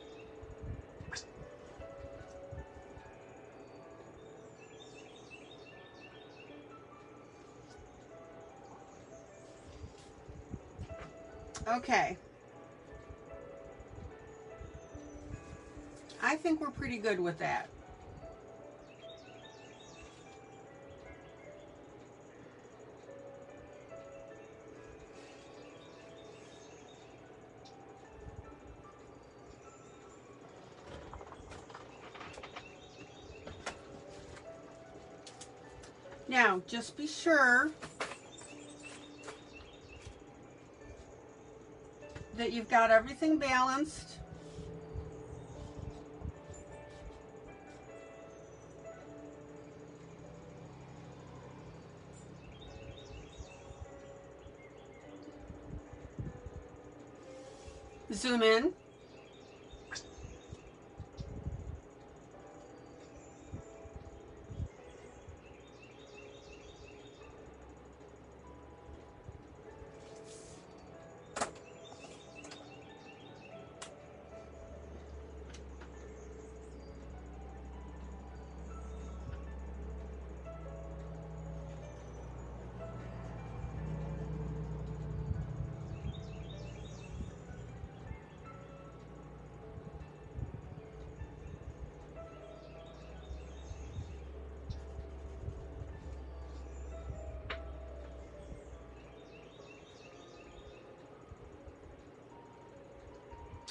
Okay. I think we're pretty good with that. Now, just be sure that you've got everything balanced. Zoom in.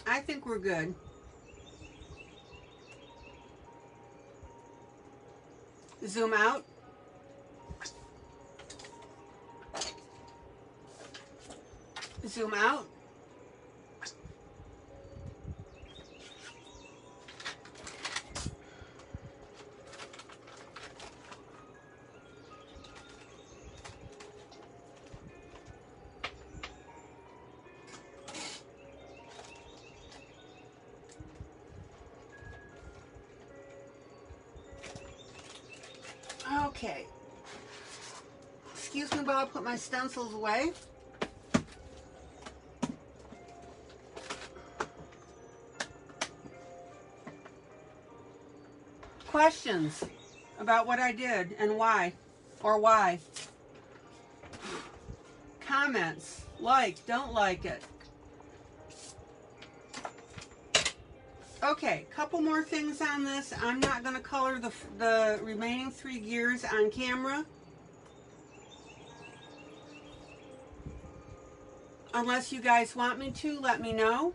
I think we're good. Zoom out. Zoom out. Okay. Excuse me while I put my stencils away. Questions about what I did and why, or why. Comments, like, don't like it. Okay, couple more things on this. I'm not going to color the remaining 3 gears on camera. Unless you guys want me to, let me know.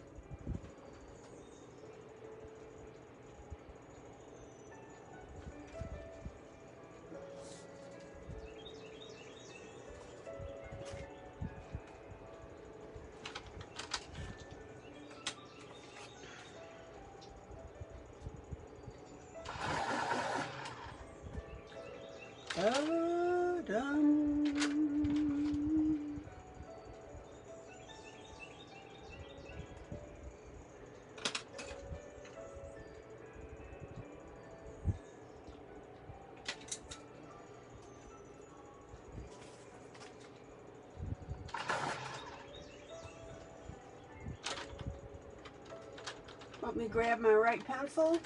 Let me grab my right pencil.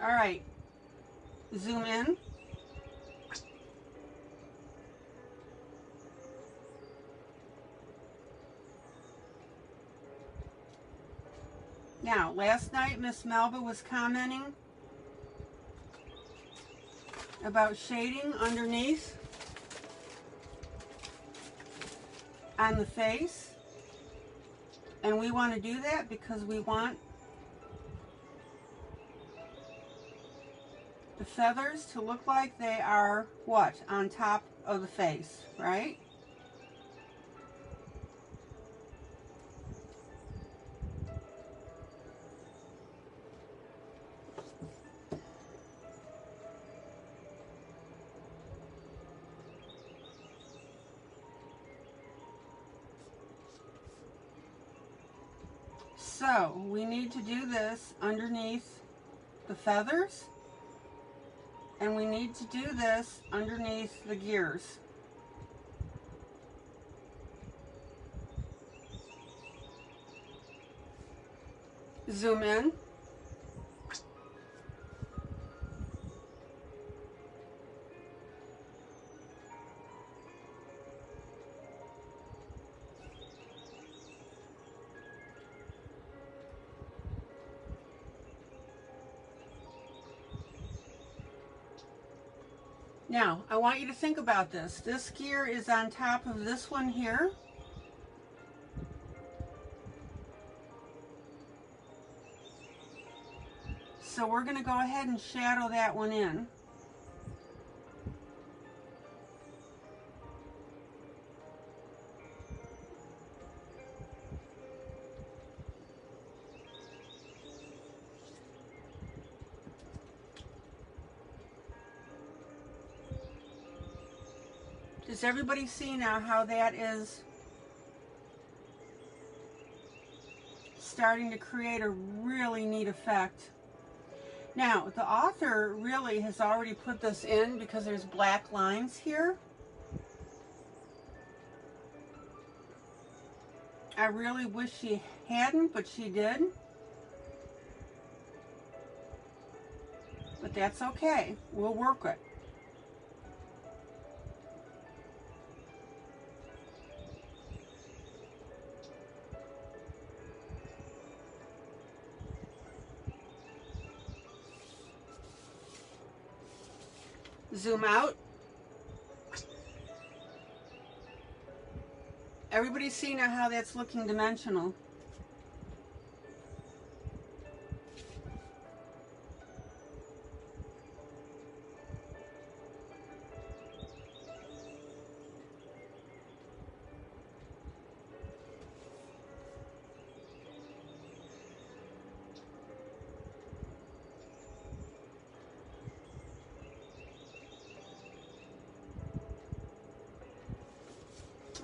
All right, zoom in. Now, last night Miss Melba was commenting about shading underneath on the face, and we want to do that because we want the feathers to look like they are what? On top of the face, right? So we need to do this underneath the feathers, and we need to do this underneath the gears. Zoom in. Now, I want you to think about this. This gear is on top of this one here. So we're going to go ahead and shadow that one in. Does everybody see now how that is starting to create a really neat effect? Now, the author really has already put this in because there's black lines here. I really wish she hadn't, but she did. But that's okay. We'll work it. Zoom out. Everybody see now how that's looking dimensional.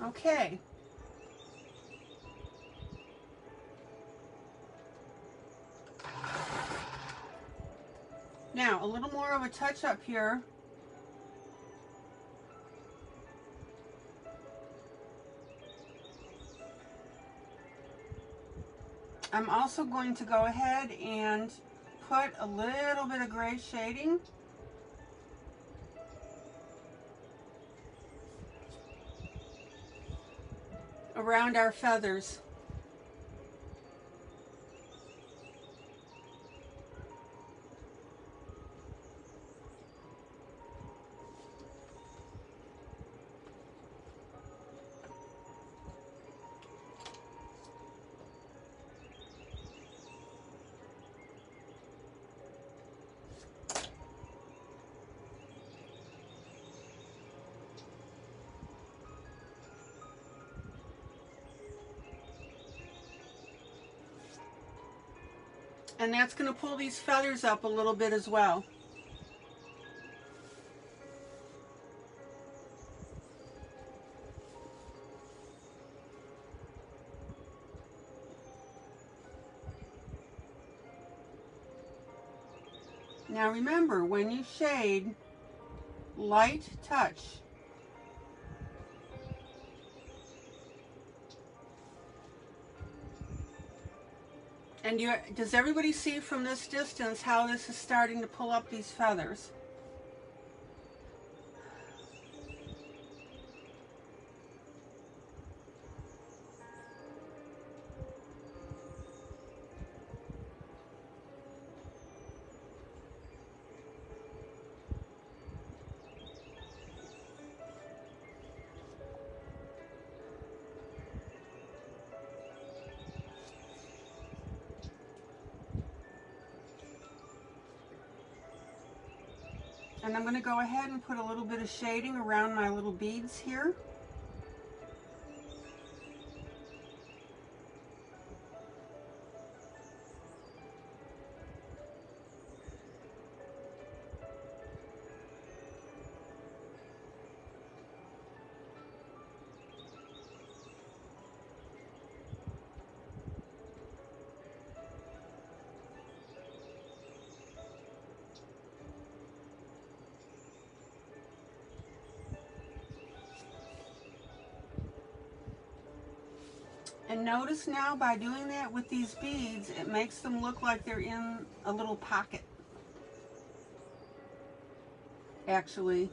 Okay. Now, a little more of a touch up here. I'm also going to go ahead and put a little bit of gray shading around our feathers. And that's going to pull these feathers up a little bit as well. Now remember, when you shade, light touch. And does everybody see from this distance how this is starting to pull up these feathers? And I'm going to go ahead and put a little bit of shading around my little beads here. And notice now by doing that with these beads, it makes them look like they're in a little pocket. Actually.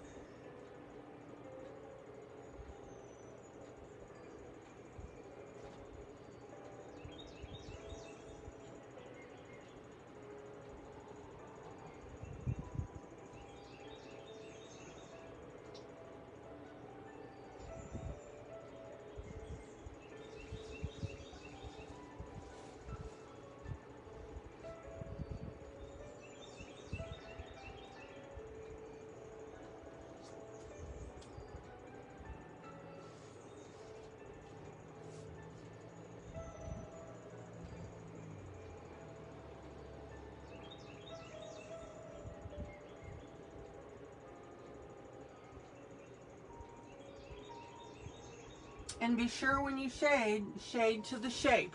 And be sure when you shade, shade to the shape,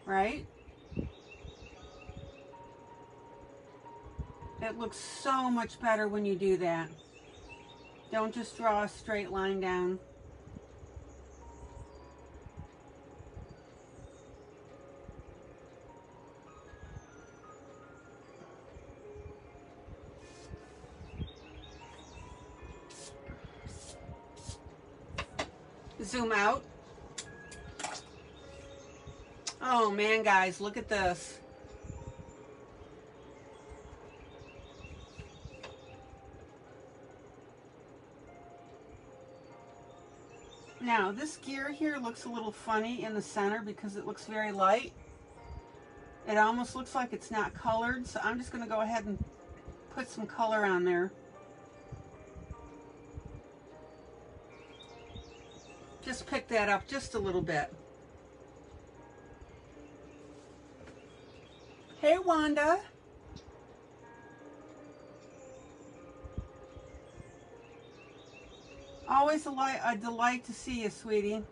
right? It looks so much better when you do that. Don't just draw a straight line down. Zoom out. Oh man, guys, look at this. Now this gear here looks a little funny in the center because it looks very light. It almost looks like it's not colored, so I'm just going to go ahead and put some color on there. Just pick that up just a little bit. Hey Wanda. Always a delight to see you, sweetie.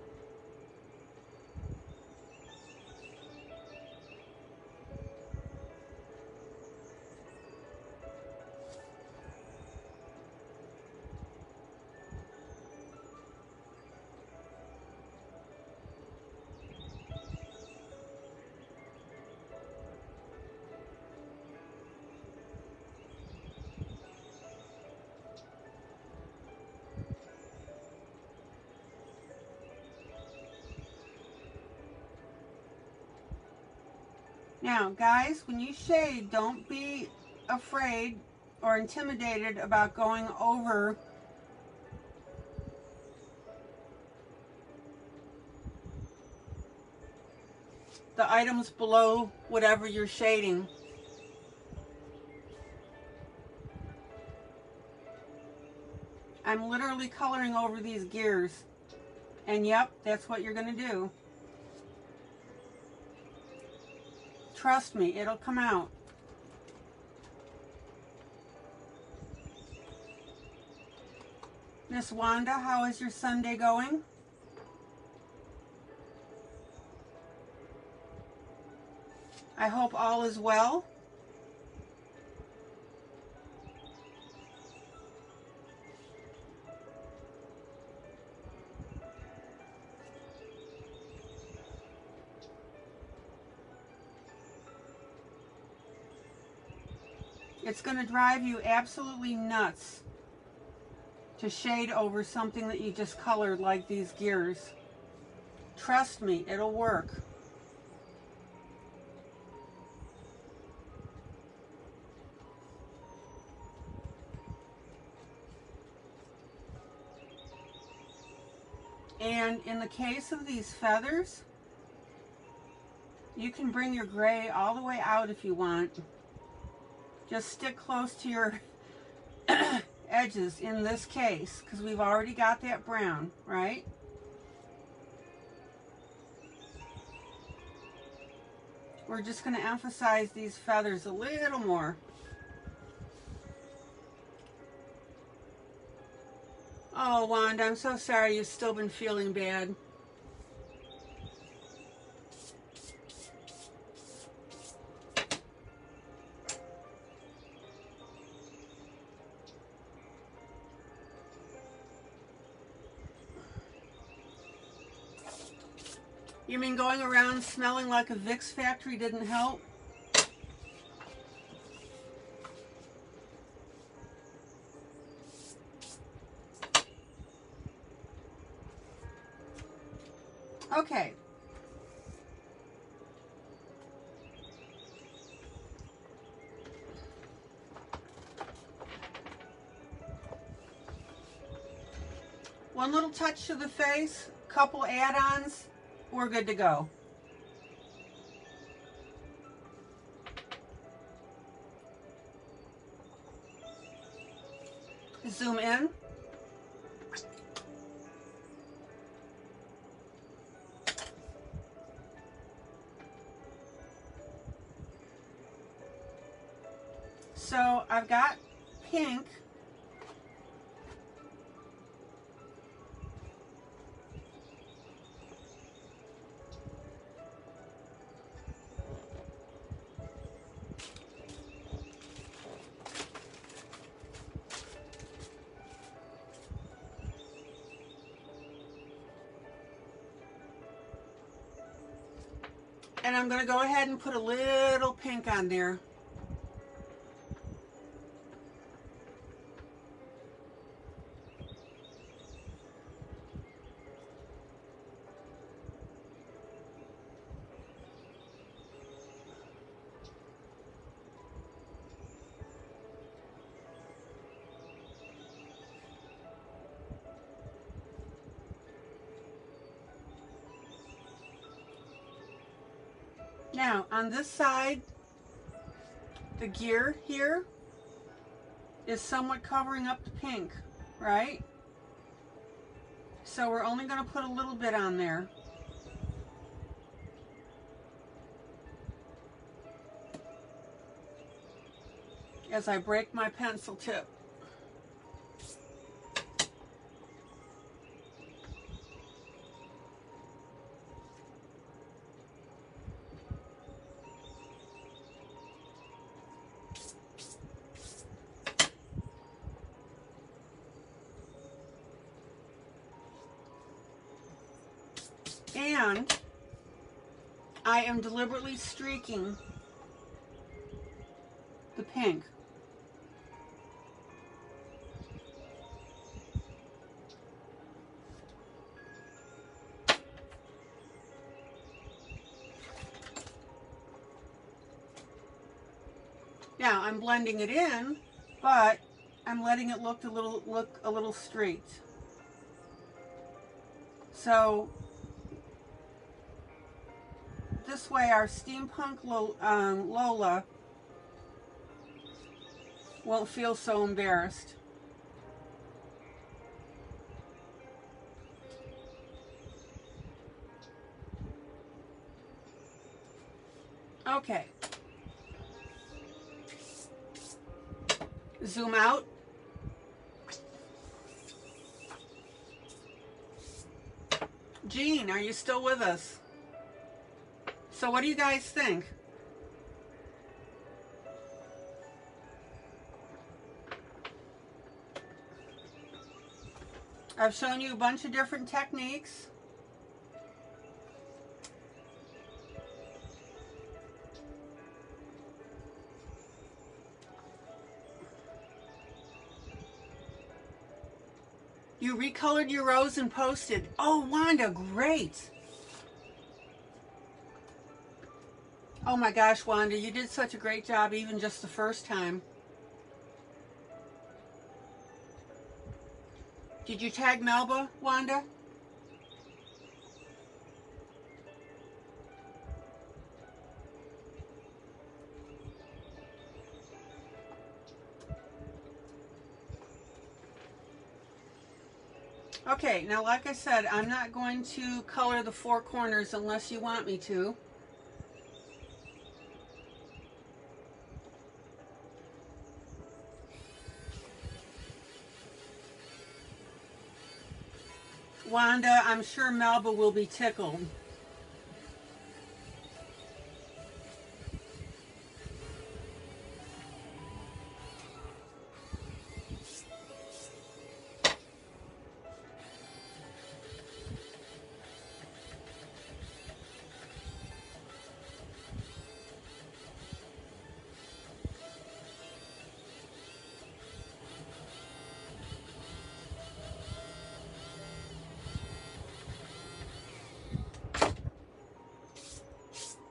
Now, guys, when you shade, don't be afraid or intimidated about going over the items below whatever you're shading. I'm literally coloring over these gears. And yep, that's what you're going to do. Trust me, it'll come out. Miss Wanda, how is your Sunday going? I hope all is well. It's going to drive you absolutely nuts to shade over something that you just colored like these gears. Trust me, it'll work. And in the case of these feathers, you can bring your gray all the way out if you want. Just stick close to your edges in this case, because we've already got that brown, right? We're just going to emphasize these feathers a little more. Oh, Wanda, I'm so sorry you've still been feeling bad. You mean going around smelling like a Vicks factory didn't help? Okay. One little touch to the face, couple add-ons, we're good to go. Zoom in. So I've got pink. And I'm going to go ahead and put a little pink on there. Now, on this side, the gear here is somewhat covering up the pink, right? So we're only going to put a little bit on there. As I break my pencil tip. And I am deliberately streaking the pink. Now I'm blending it in, but I'm letting it look a little straight. So this way our steampunk Lola won't feel so embarrassed. Okay. Zoom out. Jean, are you still with us? So what do you guys think? I've shown you a bunch of different techniques. You recolored your rose and posted. Oh, Wanda, great. Oh my gosh, Wanda, you did such a great job even just the first time. Did you tag Melba, Wanda? Okay, now like I said, I'm not going to color the four corners unless you want me to. Wanda, I'm sure Melba will be tickled.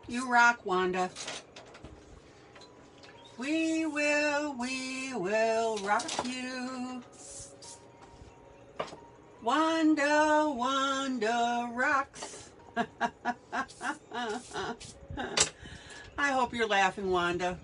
You rock, Wanda. We will rock you. Wanda, Wanda rocks. I hope you're laughing, Wanda.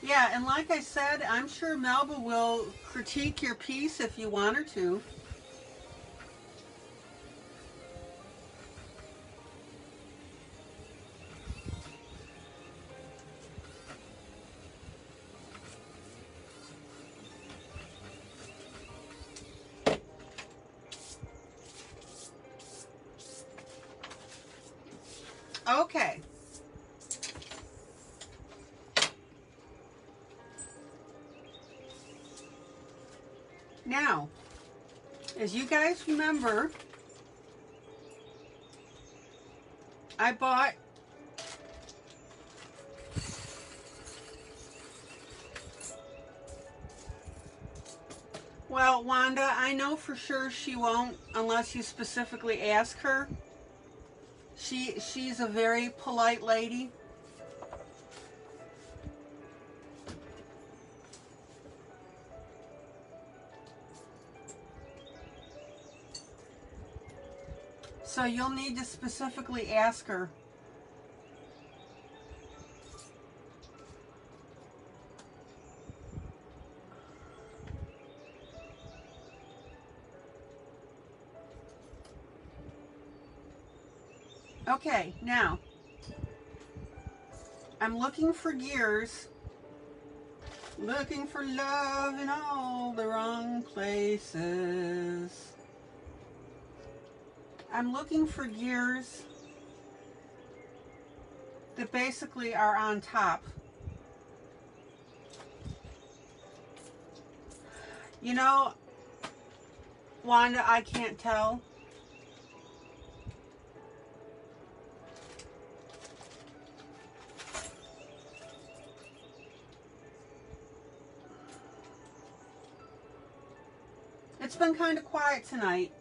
Yeah, and like I said, I'm sure Melba will critique your piece if you want her to. Okay. Now, as you guys remember, I bought Well, Wanda, I know for sure she won't unless you specifically ask her. She's a very polite lady. So you'll need to specifically ask her. Okay, now, I'm looking for gears. Looking for love in all the wrong places. I'm looking for gears that basically are on top. You know, Wanda, I can't tell. It's been kind of quiet tonight.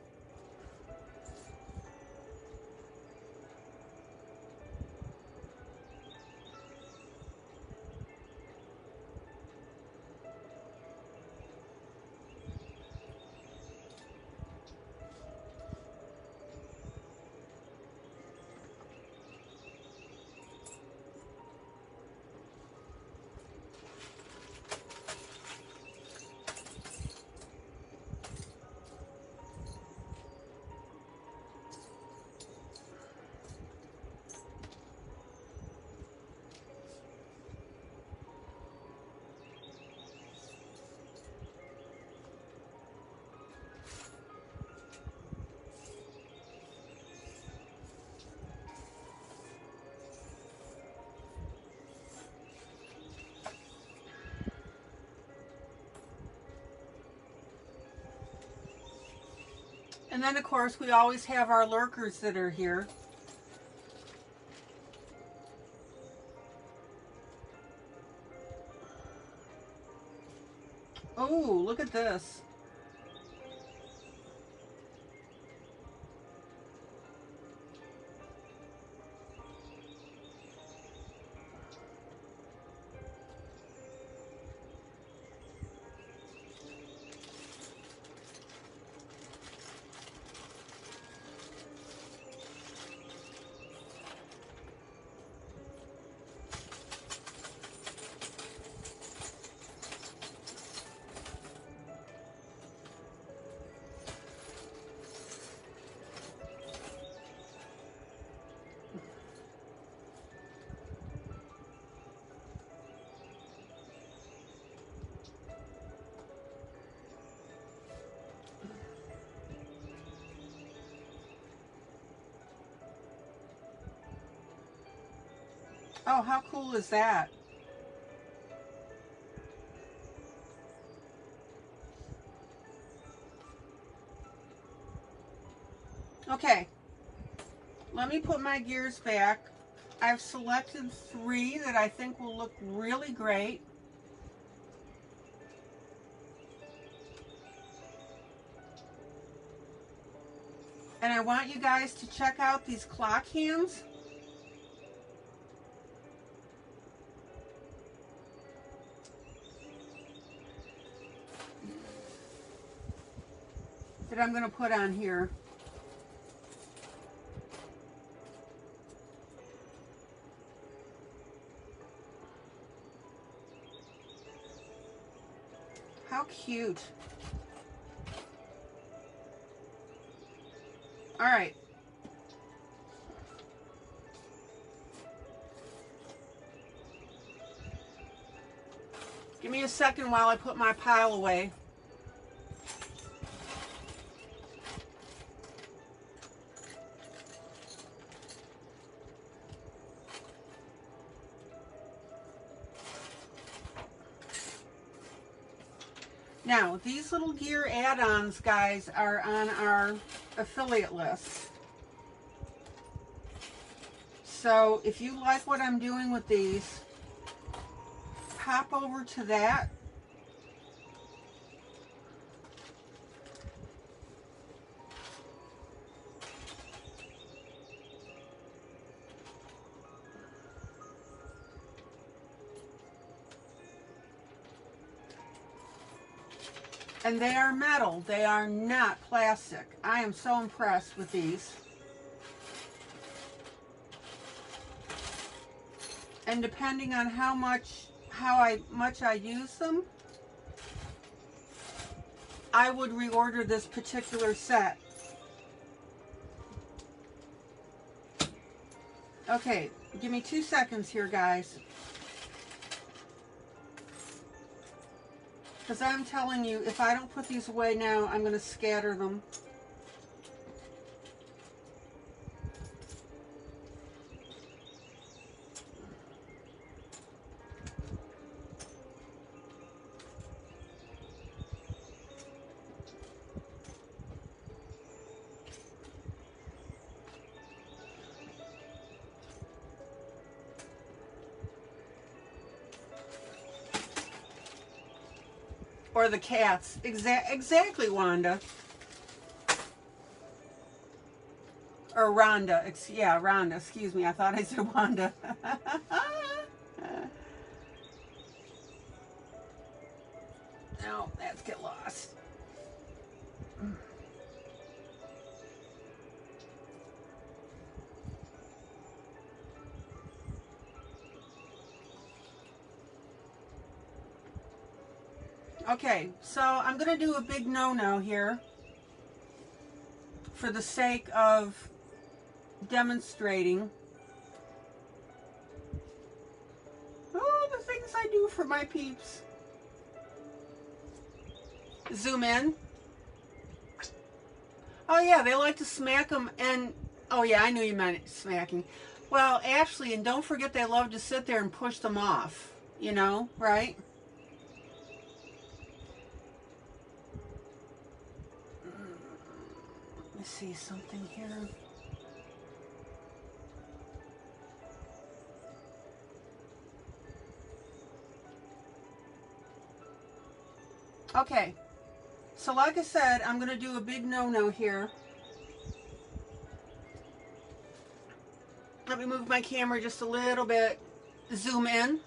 And then, of course, we always have our lurkers that are here. Oh, look at this. Oh, how cool is that? Okay, let me put my gears back. I've selected 3 that I think will look really great. And I want you guys to check out these clock hands. That I'm going to put on here. How cute. All right. Give me a second while I put my pile away. Now, these little gear add-ons, guys, are on our affiliate list. So if you like what I'm doing with these, hop over to that. And they are metal. They are not plastic. I am so impressed with these. And depending on how much I use them, I would reorder this particular set. Okay, give me 2 seconds here, guys. Because I'm telling you, if I don't put these away now, I'm going to scatter them. Or the cats. Exactly, Wanda. Or Rhonda. Yeah, Rhonda. Excuse me. I thought I said Wanda. No, that's get lost. Okay, so I'm going to do a big no-no here for the sake of demonstrating. Oh, the things I do for my peeps. Zoom in. Oh yeah, they like to smack them, and oh yeah, I knew you meant smacking. Well, actually, and don't forget they love to sit there and push them off, you know, right? Let me see something here. Okay, so like I said, I'm going to do a big no-no here. Let me move my camera just a little bit. Zoom in.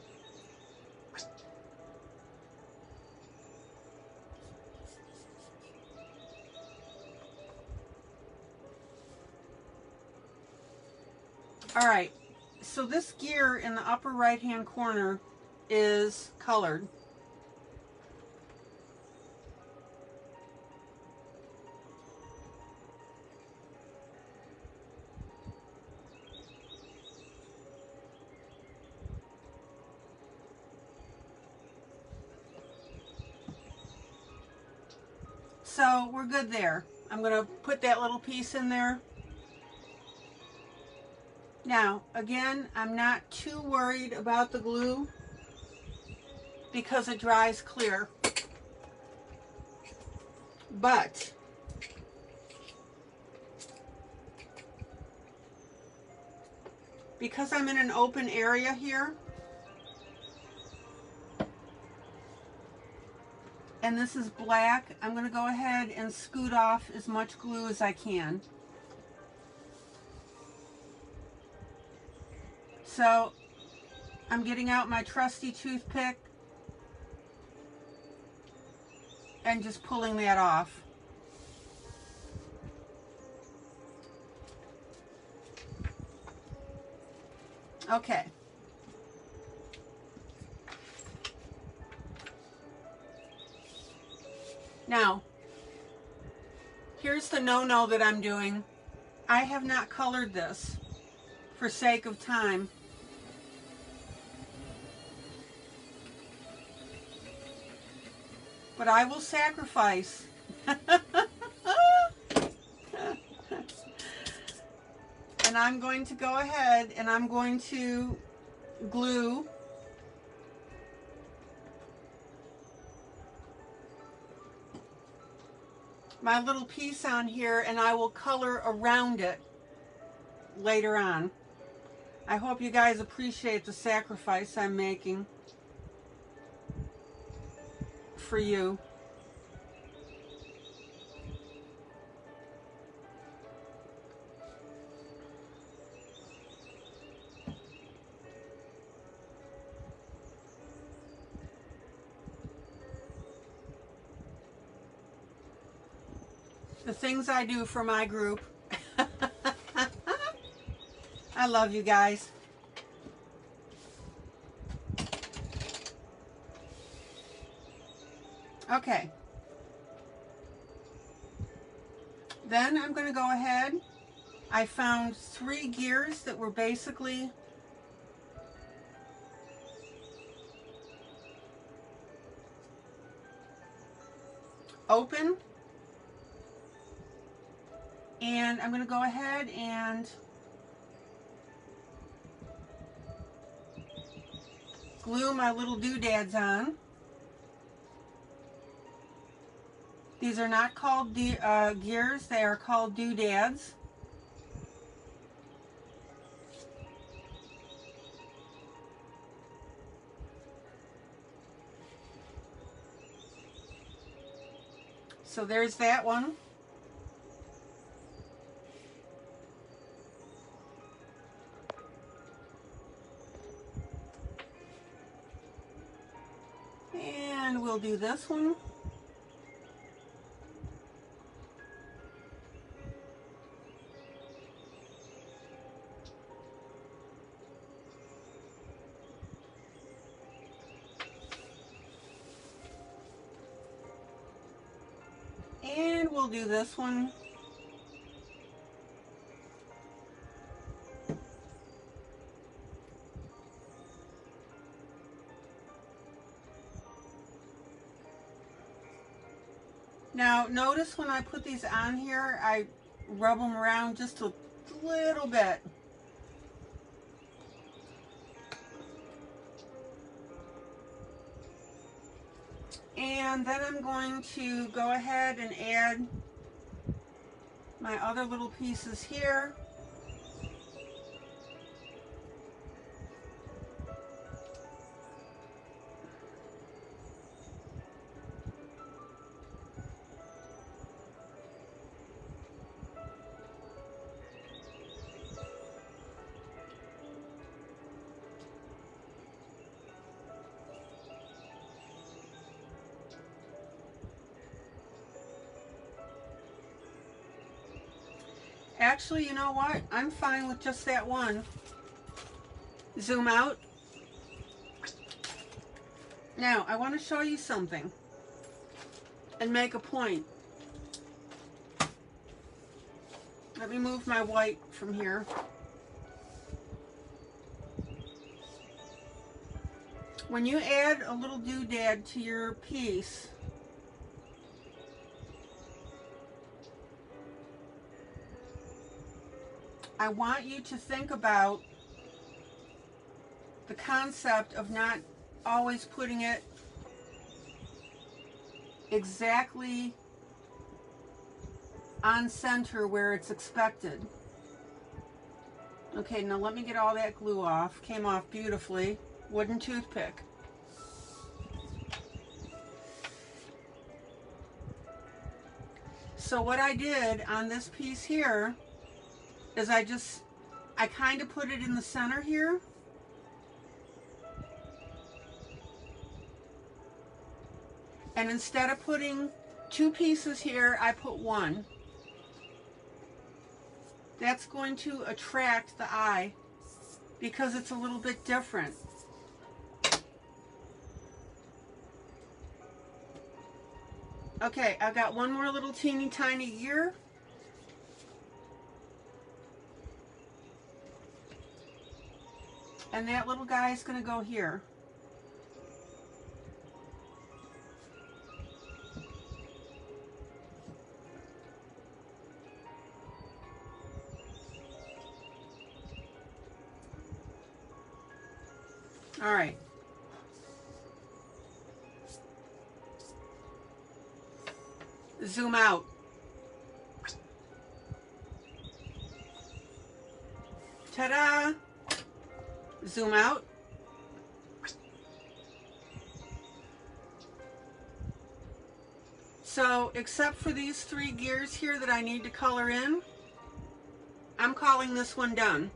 All right, so this gear in the upper right-hand corner is colored. So we're good there. I'm going to put that little piece in there. Now, again, I'm not too worried about the glue because it dries clear. But because I'm in an open area here, and this is black, I'm going to go ahead and scoot off as much glue as I can. So I'm getting out my trusty toothpick and just pulling that off. Okay. Now, here's the no-no that I'm doing. I have not colored this for sake of time. But I will sacrifice. And I'm going to go ahead and I'm going to glue my little piece on here, and I will color around it later on. I hope you guys appreciate the sacrifice I'm making for you. the things I do for my group. I love you guys. Okay. Then I'm going to go ahead. I found 3 gears that were basically open. And I'm going to go ahead and glue my little doodads on. These are not called gears, they are called doodads. So there's that one. And we'll do this one. And we'll do this one. Now notice when I put these on here, I rub them around just a little bit. And then I'm going to go ahead and add my other little pieces here. Actually, you know what? I'm fine with just that one. Zoom out. Now, I want to show you something and make a point. Let me move my white from here. When you add a little doodad to your piece, I want you to think about the concept of not always putting it exactly on center where it's expected. Okay, now let me get all that glue off. Came off beautifully. Wooden toothpick. So what I did on this piece here is I kind of put it in the center here. And instead of putting 2 pieces here, I put 1. That's going to attract the eye because it's a little bit different. Okay, I've got one more little teeny tiny gear. And that little guy is going to go here. All right. Zoom out. Ta-da! Zoom out. So, except for these 3 gears here that I need to color in, I'm calling this one done.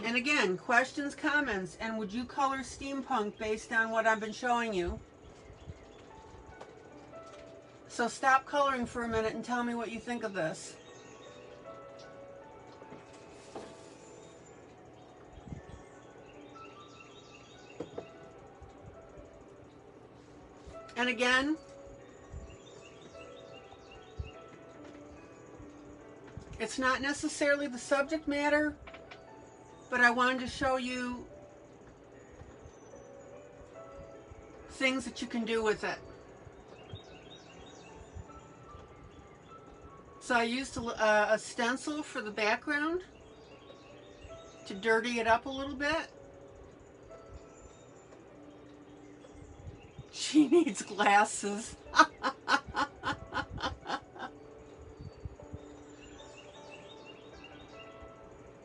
And again, questions, comments, and would you color steampunk based on what I've been showing you? So stop coloring for a minute and tell me what you think of this. And again, it's not necessarily the subject matter, but I wanted to show you things that you can do with it. So I used a stencil for the background to dirty it up a little bit. She needs glasses.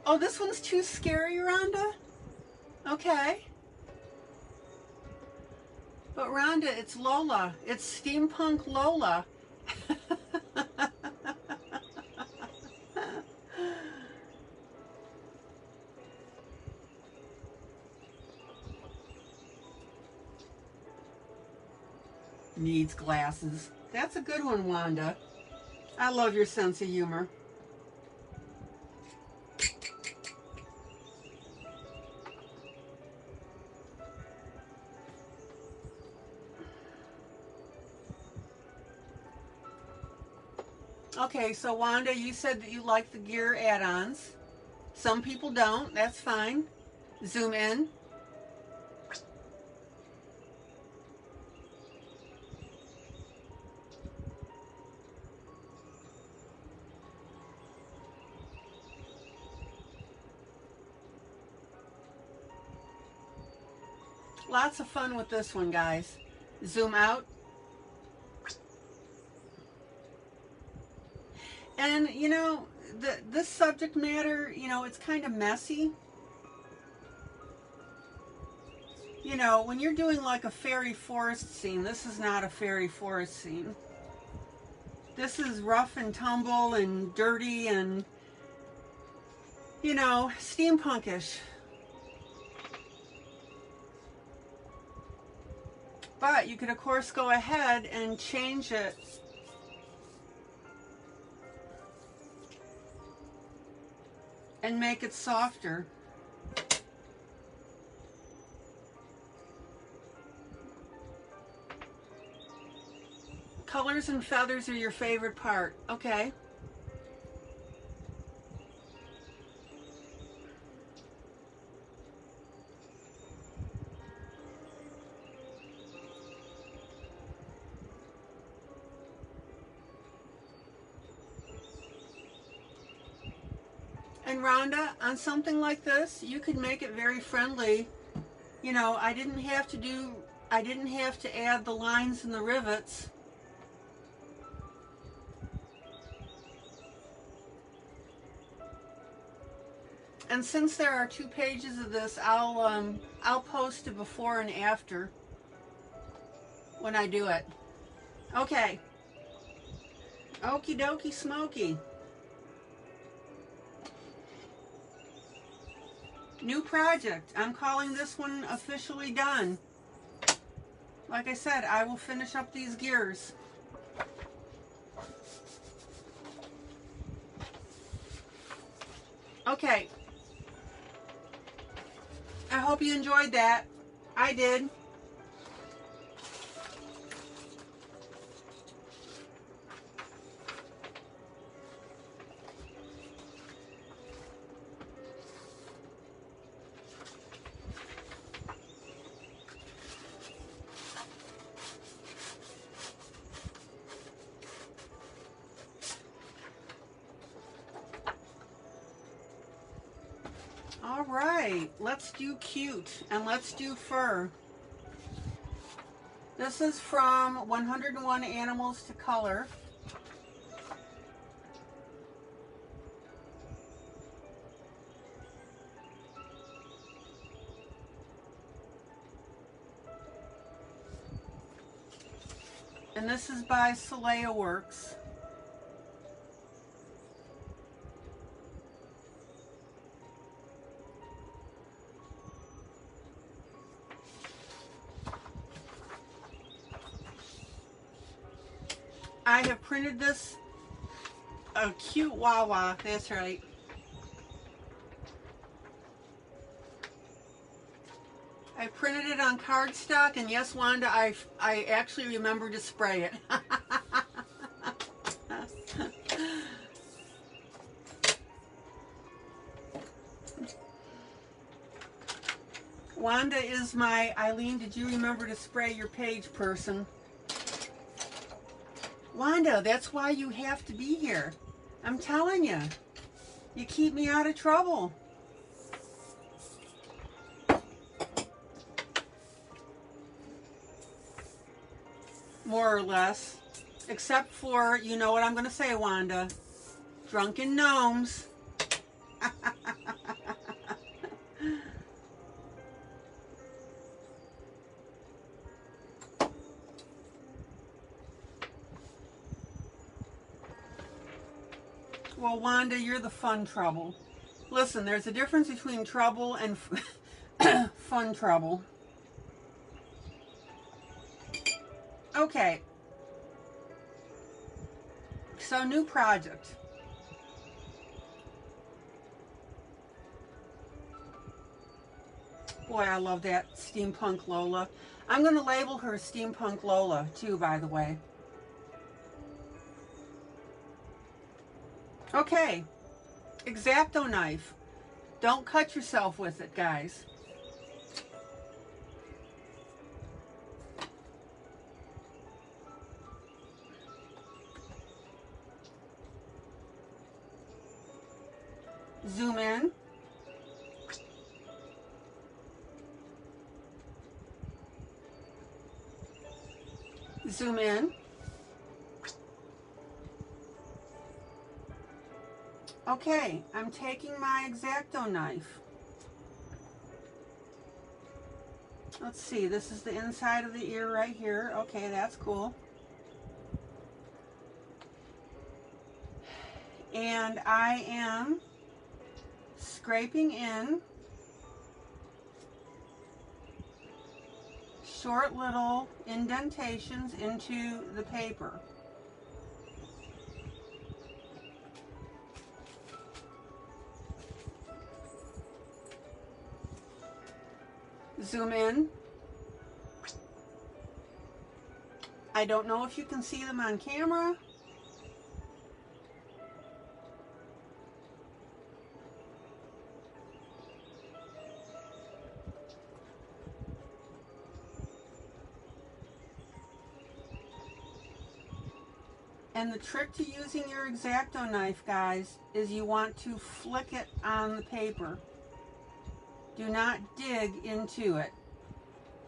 Oh, this one's too scary, Rhonda? Okay. But Rhonda, it's Lola. It's steampunk Lola. Needs glasses. That's a good one, Wanda. I love your sense of humor. Okay, so Wanda, you said that you like the gear add-ons. Some people don't. That's fine. Zoom in. Lots of fun with this one, guys. Zoom out. And, you know, this subject matter, you know, it's kind of messy. You know, when you're doing like a fairy forest scene, this is not a fairy forest scene. This is rough and tumble and dirty and, you know, steampunkish. But you could, of course, go ahead and change it and make it softer. Colors and feathers are your favorite part. Okay. And Rhonda, on something like this, you could make it very friendly. You know, I didn't have to add the lines and the rivets. And since there are 2 pages of this, I'll post a before and after when I do it. Okay. Okie dokie smoky. New project. I'm calling this one officially done. Like I said, I will finish up these gears. Okay. I hope you enjoyed that. I did. All right, let's do cute and let's do fur. This is from 101 Animals to Color. And this is by Soleil Works. I have printed this, a cute Wawa, that's right. I printed it on cardstock, and yes, Wanda, I actually remember to spray it. Wanda is my ILene, did you remember to spray your page person? Wanda, that's why you have to be here. I'm telling you. You keep me out of trouble. More or less. Except for, you know what I'm going to say, Wanda. Drunken gnomes. Well, Wanda, you're the fun trouble. Listen, there's a difference between trouble and fun trouble. Okay. So, new project. Boy, I love that Steampunk Lola. I'm going to label her Steampunk Lola, too, by the way. Okay. X-Acto knife. Don't cut yourself with it, guys. Zoom in. Zoom in. Okay, I'm taking my X-Acto knife. Let's see, this is the inside of the ear right here. Okay, that's cool. And I am scraping in short little indentations into the paper. Zoom in. I don't know if you can see them on camera. And the trick to using your X-Acto knife, guys, is you want to flick it on the paper. Do not dig into it.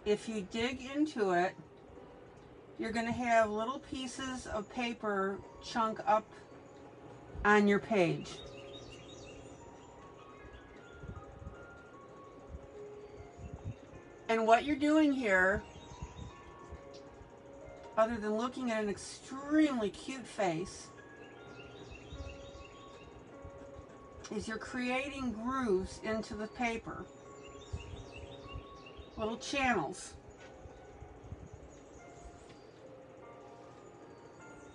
If you dig into it, you're going to have little pieces of paper chunk up on your page. And what you're doing here, other than looking at an extremely cute face, is you're creating grooves into the paper. Little channels.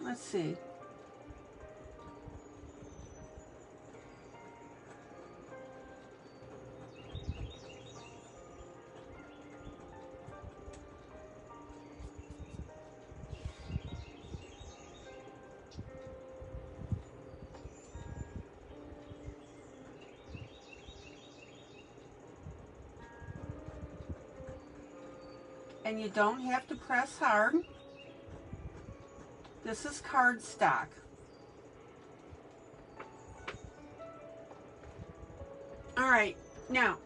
Let's see. And you don't have to press hard. This is cardstock. All right, now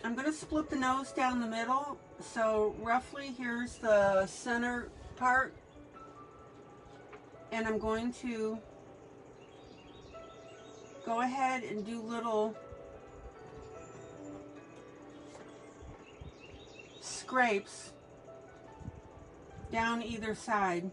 I'm going to split the nose down the middle. So roughly here's the center part. And I'm going to go ahead and do little scrapes down either side.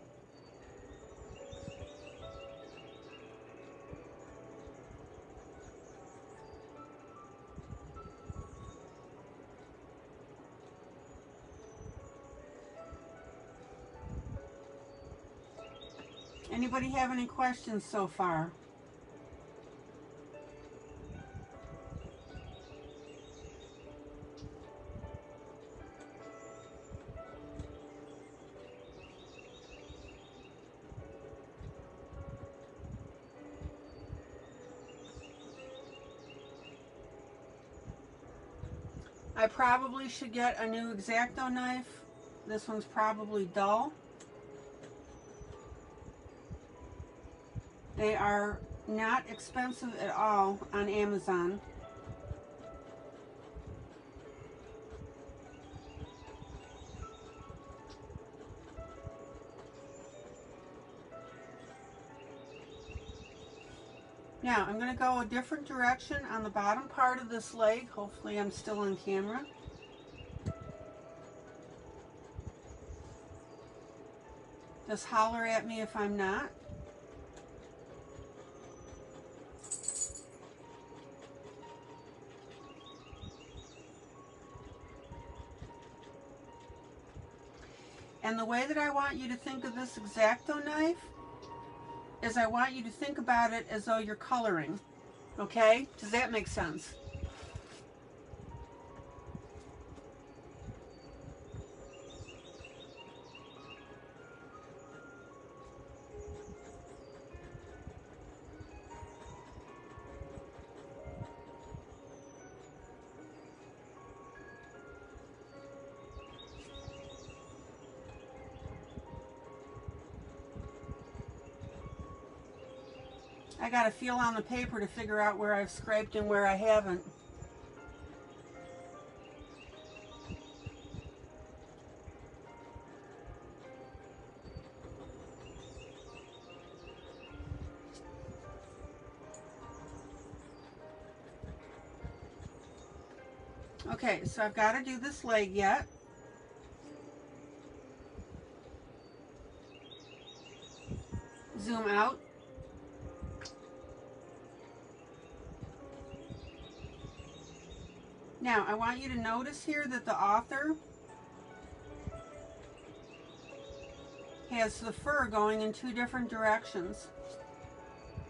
And Anybody have any questions so far? I probably should get a new X-Acto knife. This one's probably dull. They are not expensive at all on Amazon. Now, I'm going to go a different direction on the bottom part of this leg. Hopefully I'm still on camera. Just holler at me if I'm not. And the way that I want you to think of this X-Acto knife is I want you to think about it as though you're coloring. Okay? Does that make sense? I got to feel on the paper to figure out where I've scraped and where I haven't. Okay, so I've got to do this leg yet. Zoom out. Now, I want you to notice here that the author has the fur going in two different directions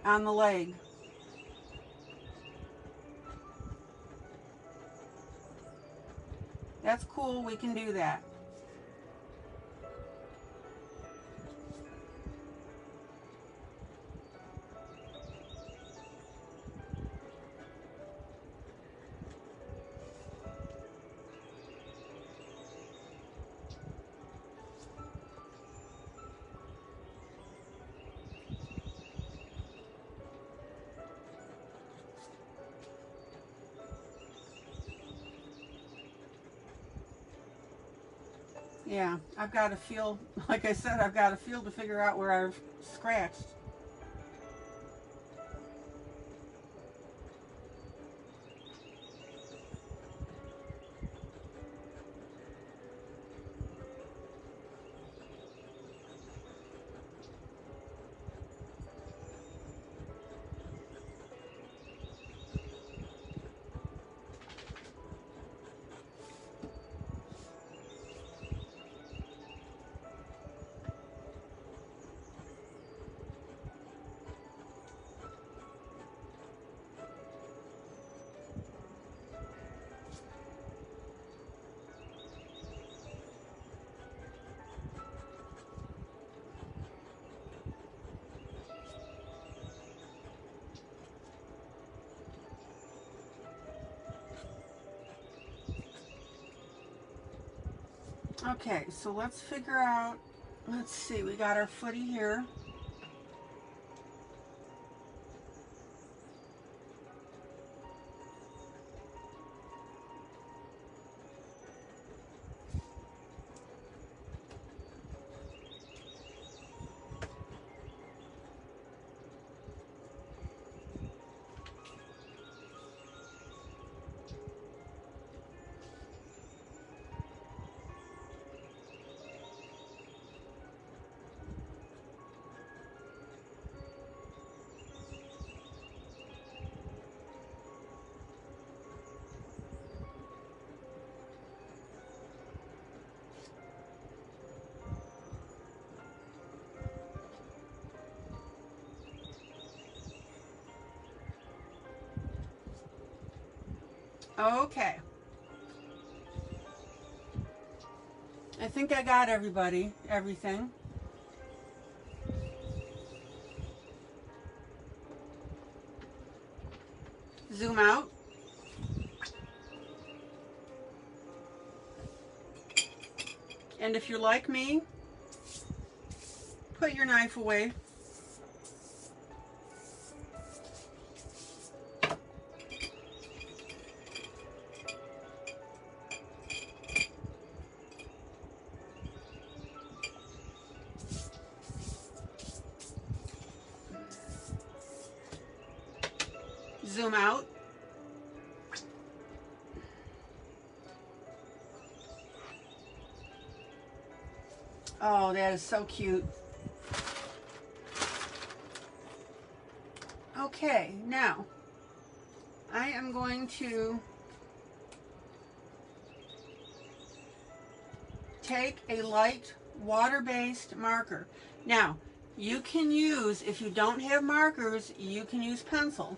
on the leg. That's cool, we can do that. Yeah, I've got to feel, like I said, I've got to feel to figure out where I've scratched. Okay, so let's figure out, let's see, we got our footy here. Okay. I think I got everything. Zoom out. And if you're like me, put your knife away. Zoom out. Oh, that is so cute. Okay, now I am going to take a light water-based marker. Now, you can use, if you don't have markers, you can use pencil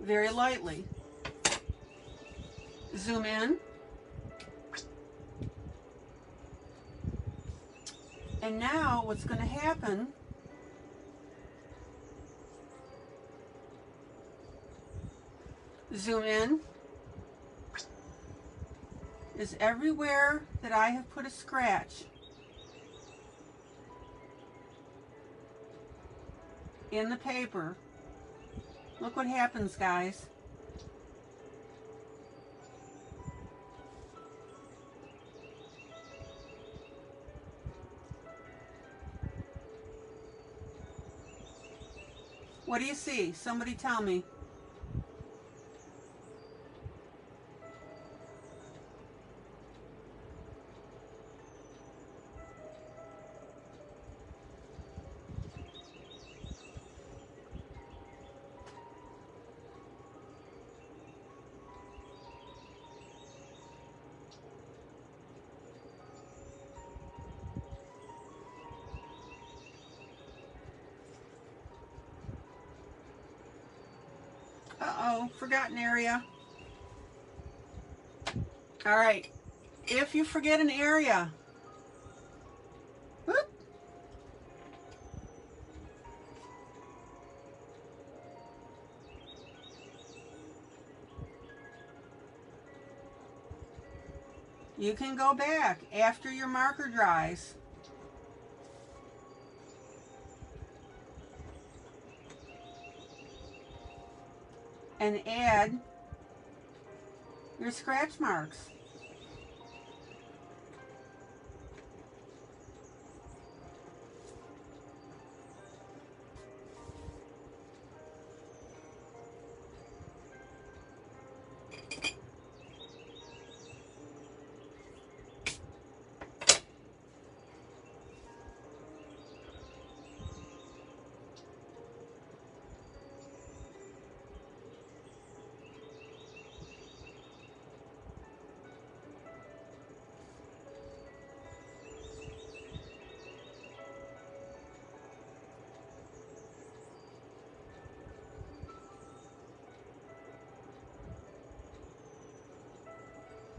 very lightly. Zoom in. And now what's going to happen zoom in, is everywhere that I have put a scratch in the paper. Look what happens, guys. What do you see? Somebody tell me. Uh-oh, forgotten area. All right, if you forget an area, whoop, you can go back after your marker dries. And add your scratch marks.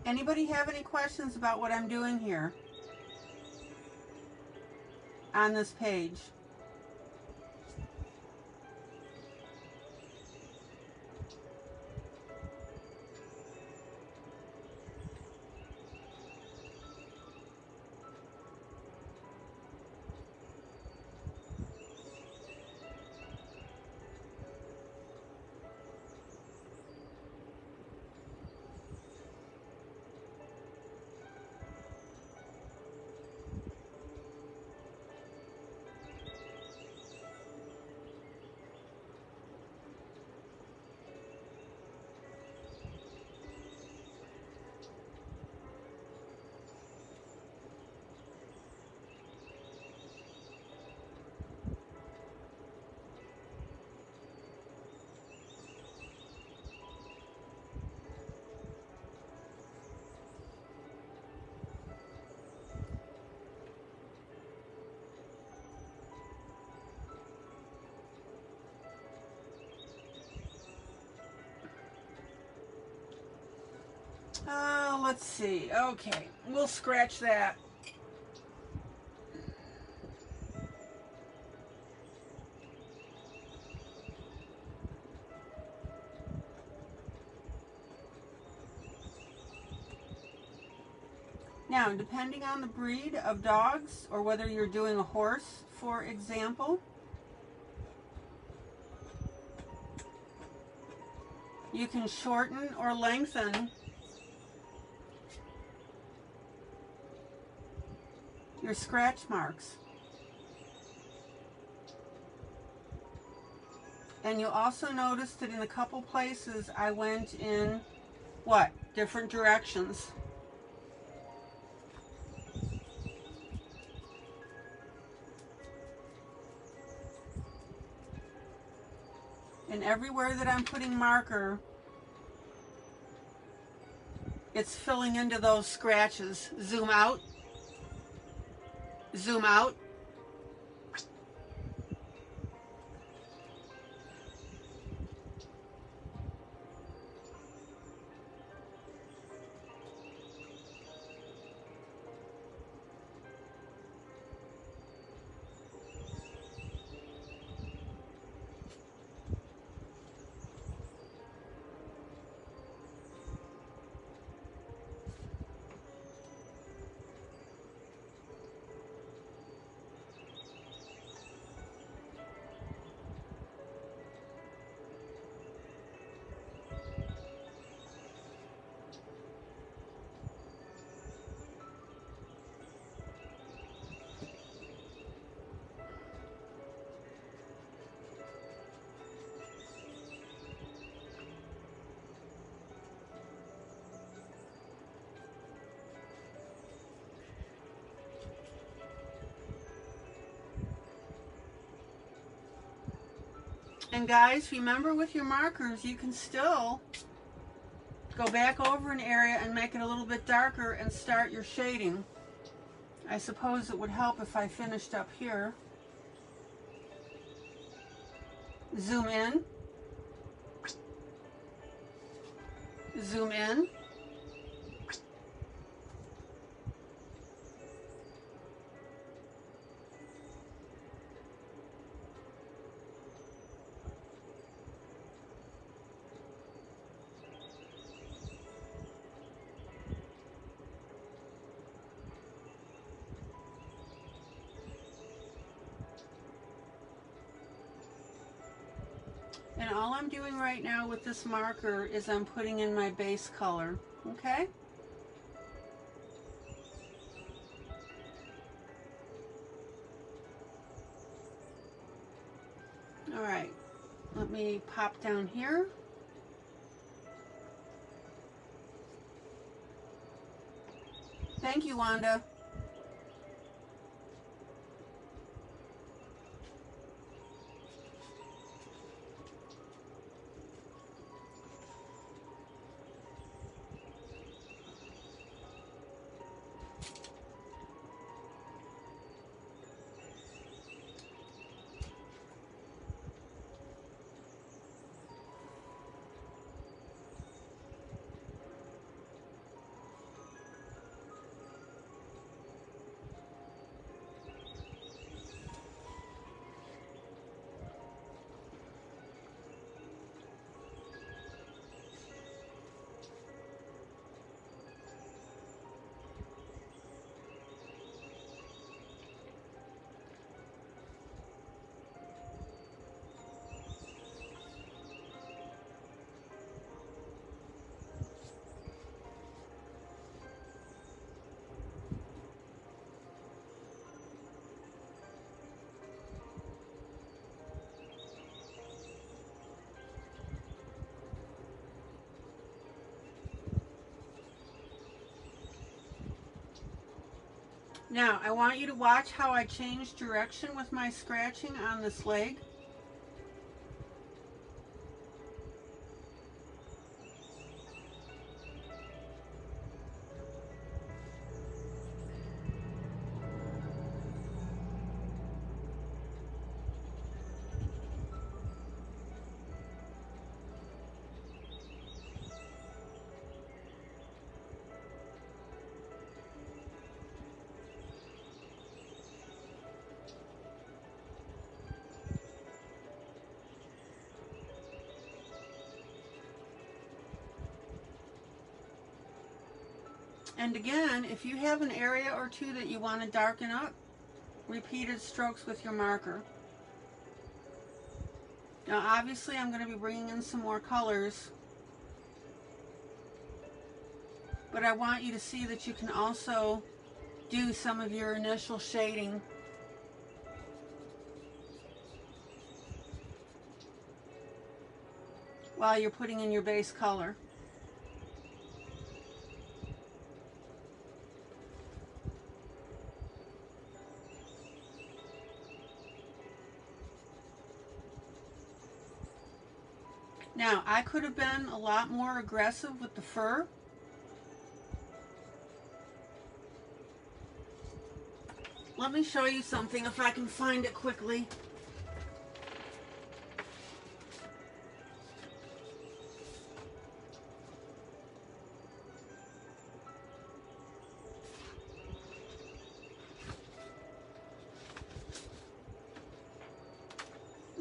Anybody have any questions about what I'm doing here on this page? Let's see. Okay, we'll scratch that. Now, depending on the breed of dogs, or whether you're doing a horse, for example, you can shorten or lengthen your scratch marks. And you'll also notice that in a couple places I went in, what, different directions. And everywhere that I'm putting marker, it's filling into those scratches. Zoom out. Zoom out. And guys, remember with your markers, you can still go back over an area and make it a little bit darker and start your shading. I suppose it would help if I finished up here. Zoom in. Zoom in. And all I'm doing right now with this marker is I'm putting in my base color, okay? All right, let me pop down here. Thank you, Wanda. Now, I want you to watch how I change direction with my scratching on this leg. And again, if you have an area or two that you want to darken up, repeated strokes with your marker. Now obviously I'm going to be bringing in some more colors, but I want you to see that you can also do some of your initial shading while you're putting in your base color. Now, I could have been a lot more aggressive with the fur. Let me show you something if I can find it quickly.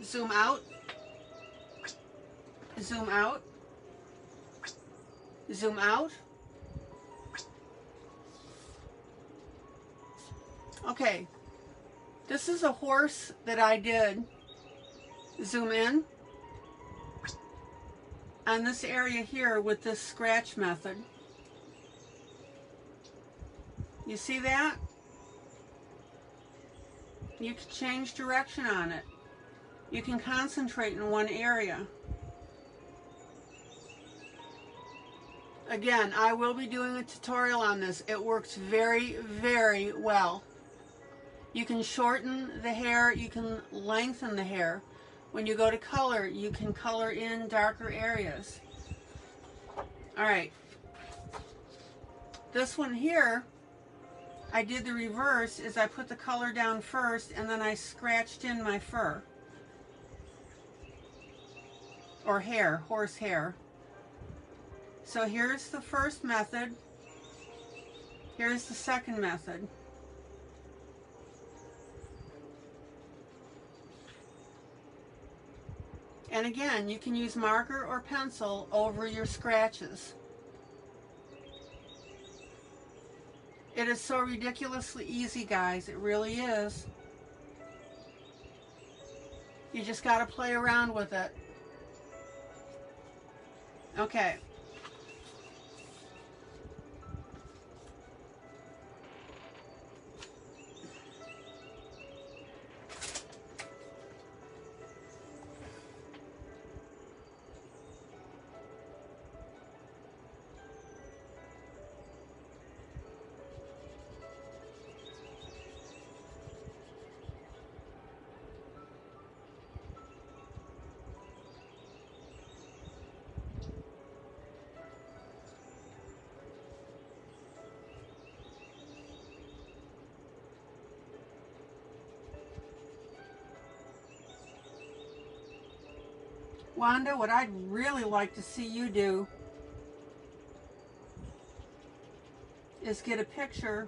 Zoom out. Zoom out. Zoom out. Okay, this is a horse that I did. Zoom in on this area here with this scratch method. You see that? You can change direction on it. You can concentrate in one area. Again, I will be doing a tutorial on this. It works very, very well. You can shorten the hair, you can lengthen the hair. When you go to color, you can color in darker areas. All right. This one here, I did the reverse, is I put the color down first and then I scratched in my fur. Or hair, horse hair. So here's the first method. Here's the second method. And again, you can use marker or pencil over your scratches. It is so ridiculously easy, guys. It really is. You just got to play around with it. Okay. Wanda, what I'd really like to see you do is get a picture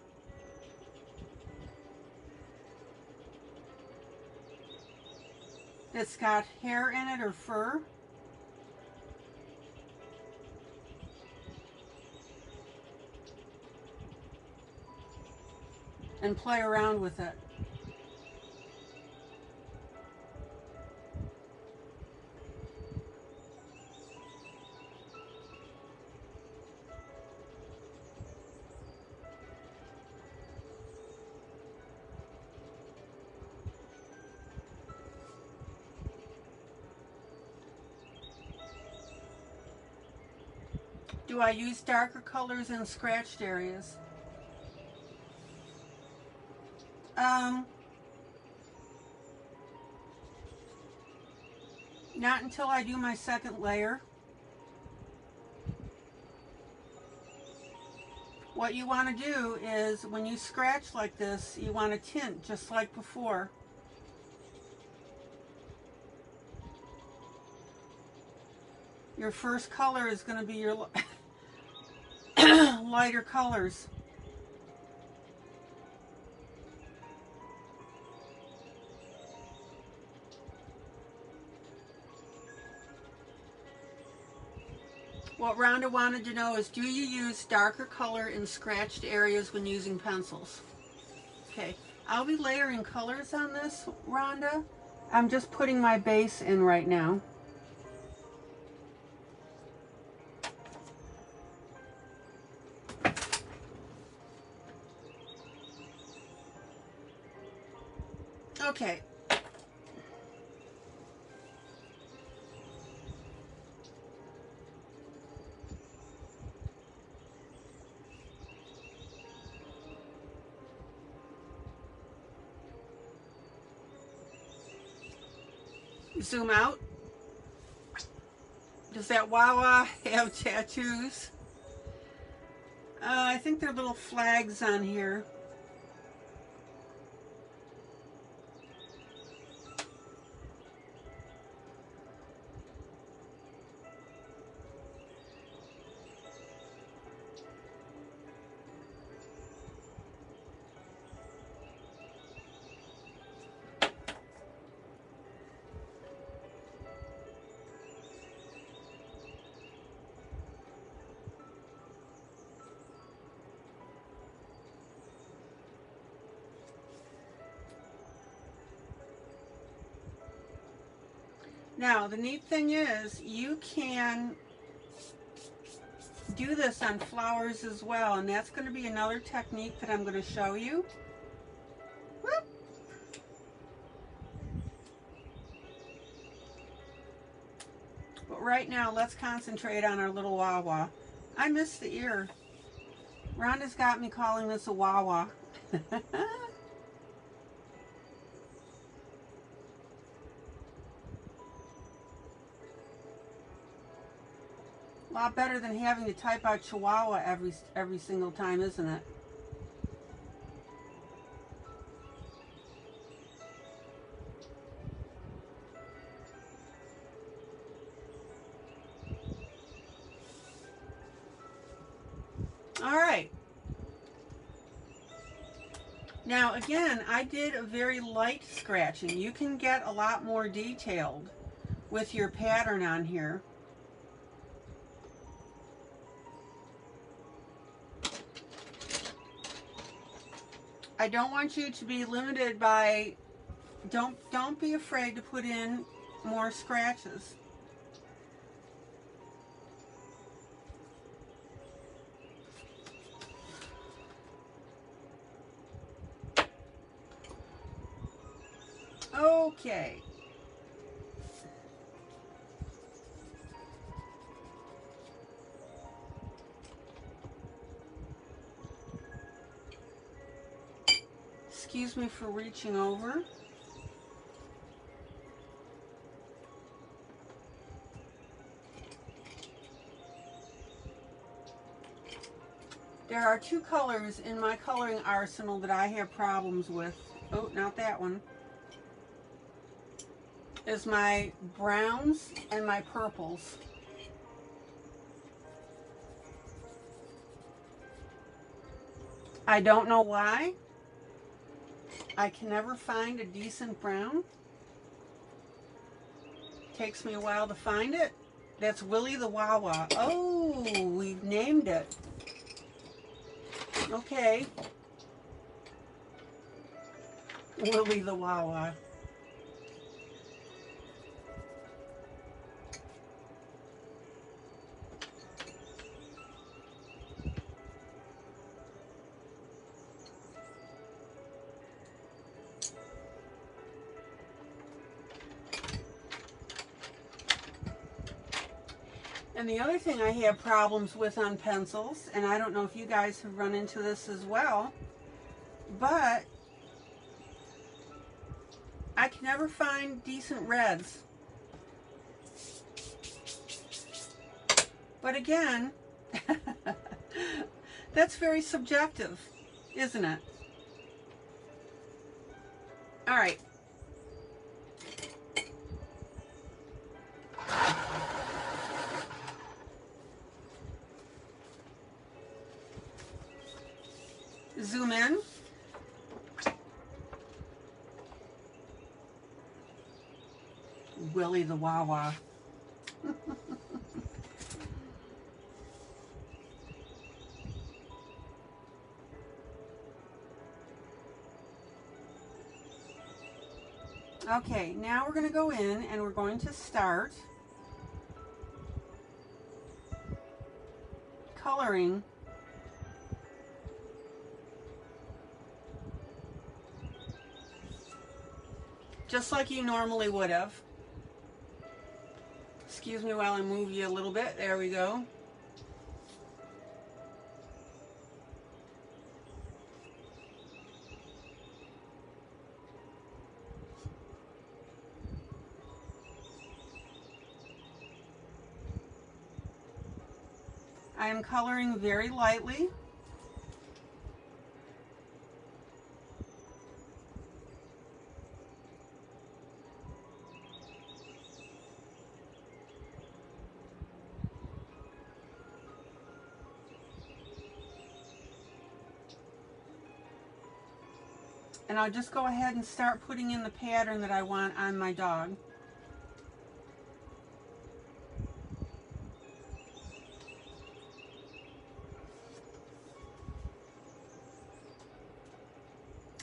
that's got hair in it or fur. And play around with it. Do I use darker colors in scratched areas? Not until I do my second layer. What you want to do is when you scratch like this, you want to tint just like before. Your first color is going to be your lighter colors. What Rhonda wanted to know is, do you use darker color in scratched areas when using pencils? Okay, I'll be layering colors on this, Rhonda. I'm just putting my base in right now. Okay. Zoom out. Does that Wawa have tattoos? I think there are little flags on here. Now, the neat thing is you can do this on flowers as well, and that's going to be another technique that I'm going to show you. Whoop. But right now, let's concentrate on our little Wawa. I missed the ear. Rhonda's got me calling this a Wawa. A lot better than having to type out Chihuahua every single time, isn't it? All right. Now again, I did a very light scratching. You can get a lot more detailed with your pattern on here. I don't want you to be limited by, don't be afraid to put in more scratches. Okay. Excuse me for reaching over. There are two colors in my coloring arsenal that I have problems with. Oh, not that one. Is my browns and my purples. I don't know why. I can never find a decent brown. Takes me a while to find it. That's Willie the Wawa. Oh, we've named it. Okay. Willie the Wawa. And the other thing I have problems with on pencils, and I don't know if you guys have run into this as well, but I can never find decent reds. But again, that's very subjective, isn't it? All right. Zoom in. Willie the Wawa. Okay, now we're going to go in and we're going to start coloring just like you normally would have. Excuse me while I move you a little bit. There we go. I am coloring very lightly. And I'll just go ahead and start putting in the pattern that I want on my dog.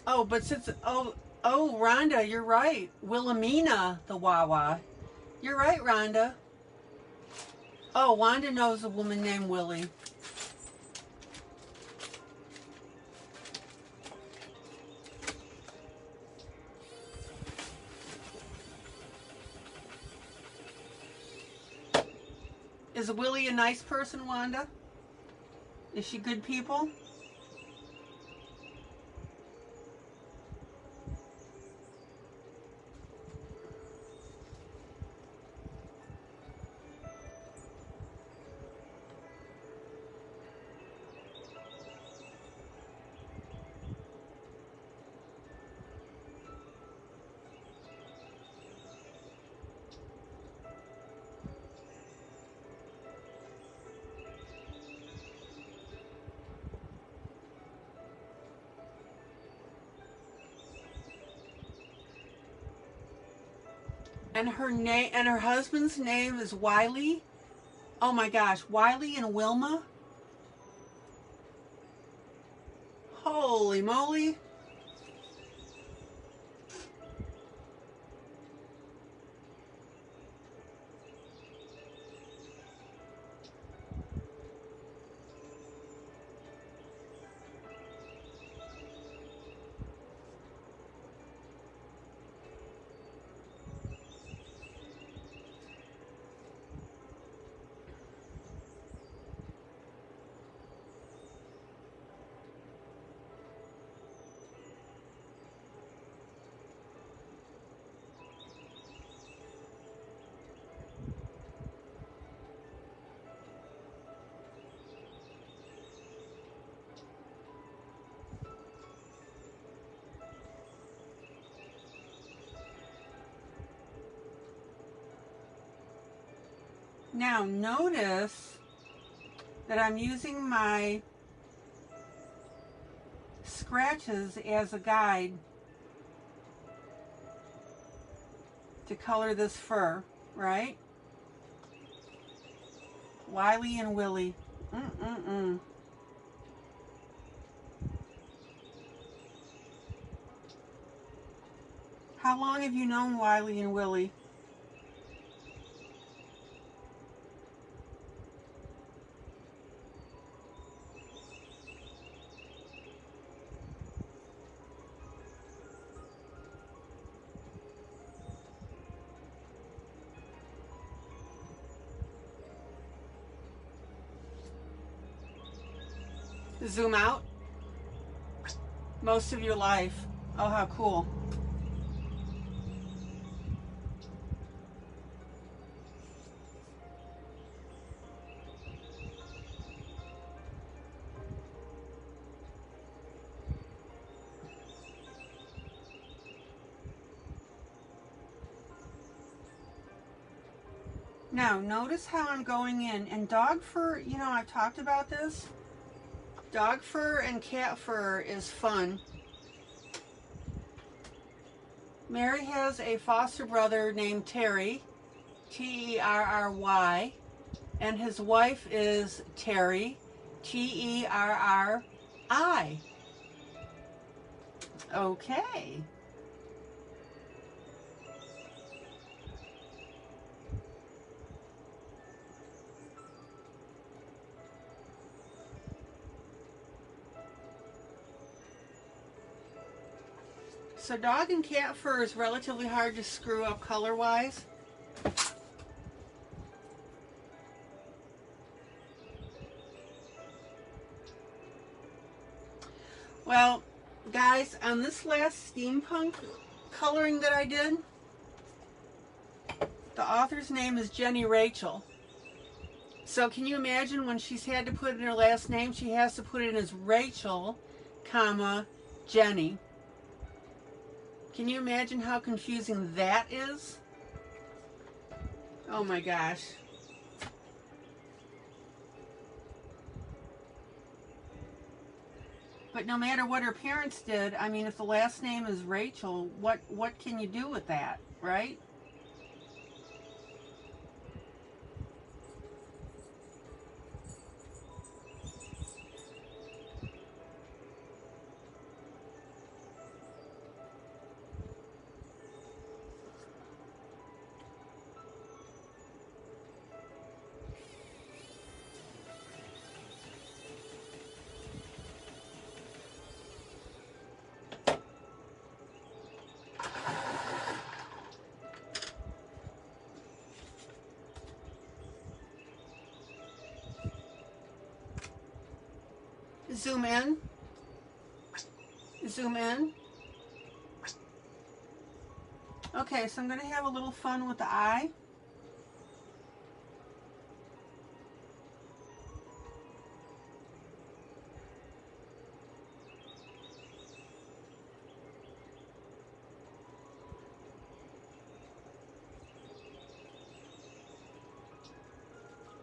Oh, but since, oh, Rhonda, you're right. Wilhelmina, the Wawa. You're right, Rhonda. Oh, Wanda knows a woman named Willie. Is Willie a nice person, Wanda? Is she good people? And her name and her husband's name is Wiley. Oh my gosh, Wiley and Wilma. Holy moly. Now notice that I'm using my scratches as a guide to color this fur, right? Wiley and Willie. How long have you known Wiley and Willie? Zoom out. Most of your life. Oh, how cool. Now, notice how I'm going in. And dog fur, you know, I talked about this. Dog fur and cat fur is fun. Mary has a foster brother named Terry, Terry, and his wife is Terry, Terri. Okay. So dog and cat fur is relatively hard to screw up color-wise. Well, guys, on this last steampunk coloring that I did, the author's name is Jenny Rachel. So can you imagine when she's had to put in her last name, she has to put it in as Rachel, comma, Jenny. Can you imagine how confusing that is? Oh my gosh. But no matter what her parents did, I mean, if the last name is Rachel, what can you do with that, right? Zoom in. Zoom in. Okay, so I'm going to have a little fun with the eye.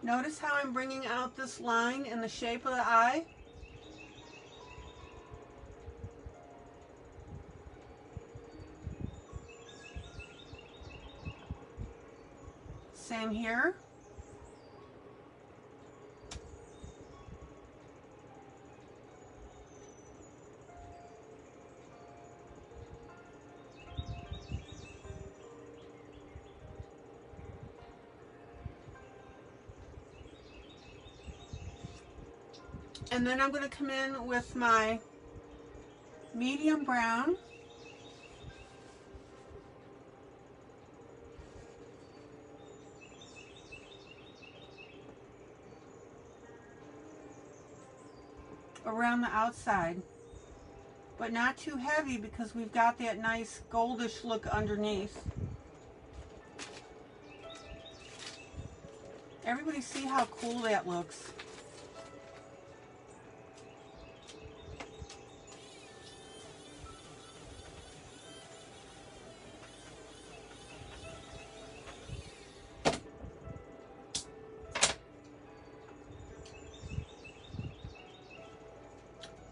Notice how I'm bringing out this line in the shape of the eye. Same here. And then I'm going to come in with my medium brown. Around the outside, but not too heavy because we've got that nice goldish look underneath. Everybody see how cool that looks?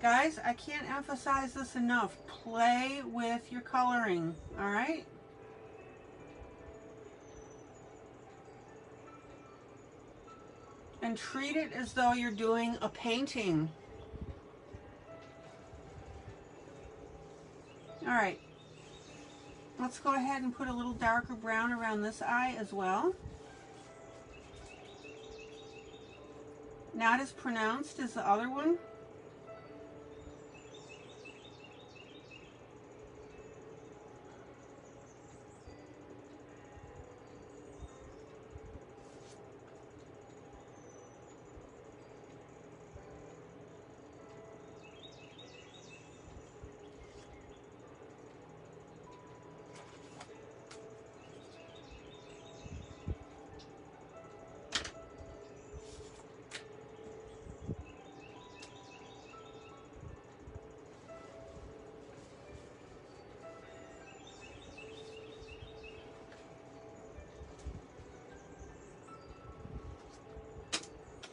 Guys, I can't emphasize this enough. Play with your coloring, all right? And treat it as though you're doing a painting. All right, let's go ahead and put a little darker brown around this eye as well. Not as pronounced as the other one.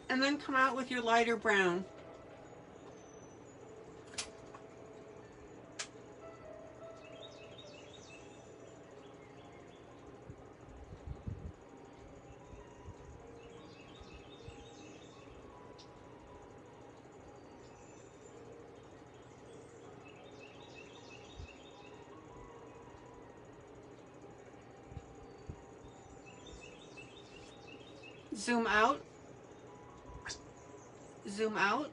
And then come out with your lighter brown. Zoom out. Zoom out.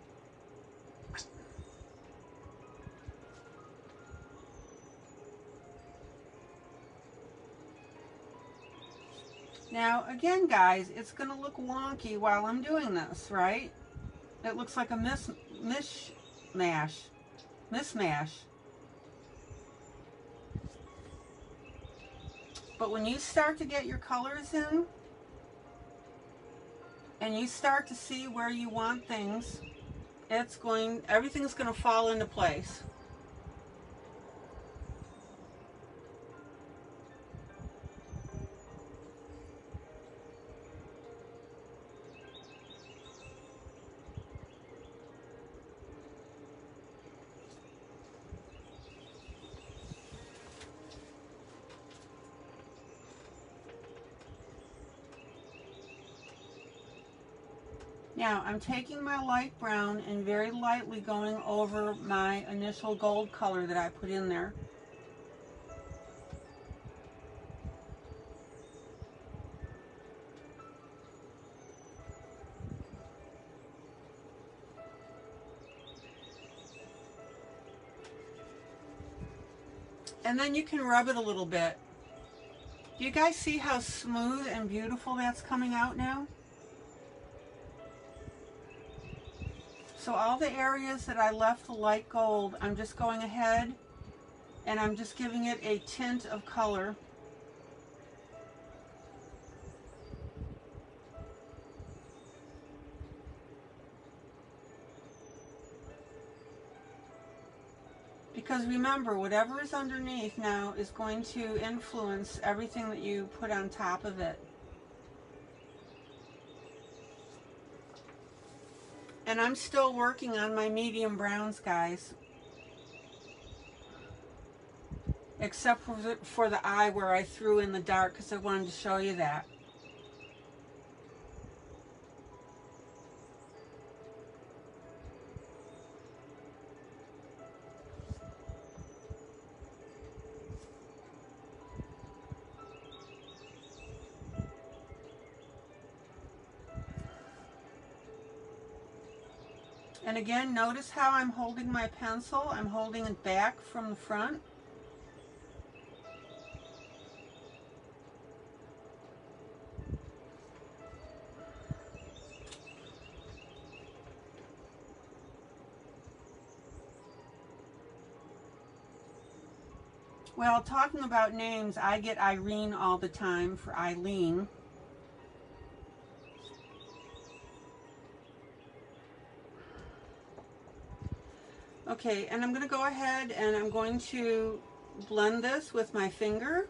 Now, again, guys, it's going to look wonky while I'm doing this, right? It looks like a mismatch. But when you start to get your colors in, and you start to see where you want things, everything's going to fall into place. Now, I'm taking my light brown and very lightly going over my initial gold color that I put in there. And then you can rub it a little bit. Do you guys see how smooth and beautiful that's coming out now? So all the areas that I left the light gold, I'm just going ahead and I'm just giving it a tint of color. Because remember, whatever is underneath now is going to influence everything that you put on top of it. And I'm still working on my medium browns, guys. Except for the eye where I threw in the dark, because I wanted to show you that. And again, notice how I'm holding my pencil. I'm holding it back from the front. Well, talking about names, I get Irene all the time for ILene. Okay, and I'm going to go ahead and I'm going to blend this with my finger.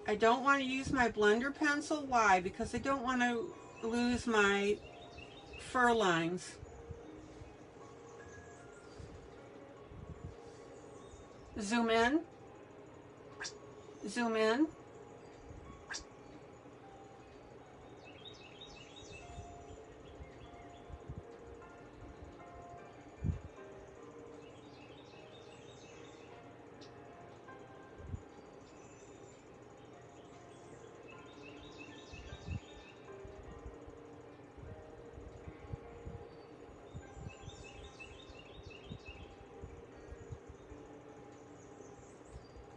I don't want to use my blender pencil. Why? Because I don't want to lose my fur lines. Zoom in. Zoom in.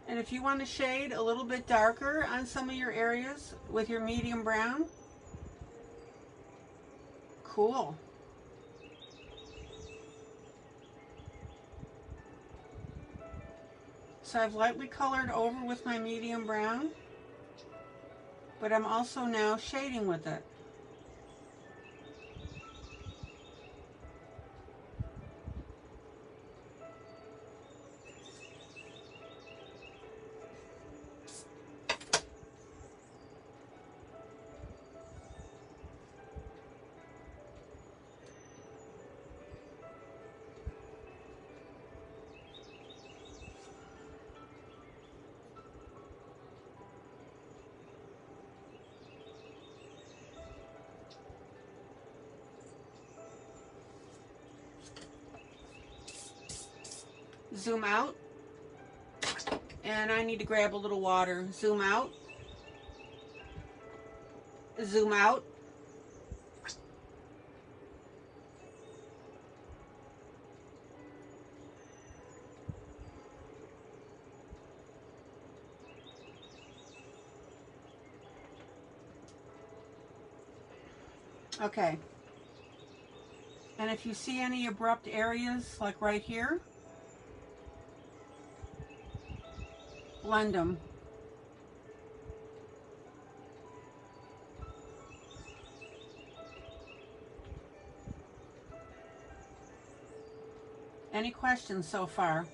And if you want to shade a little bit darker on some of your areas with your medium brown, cool. So I've lightly colored over with my medium brown, but I'm also now shading with it. Zoom out, and I need to grab a little water. Zoom out, zoom out, Okay. And if you see any abrupt areas, like right here, blend them. Any questions so far?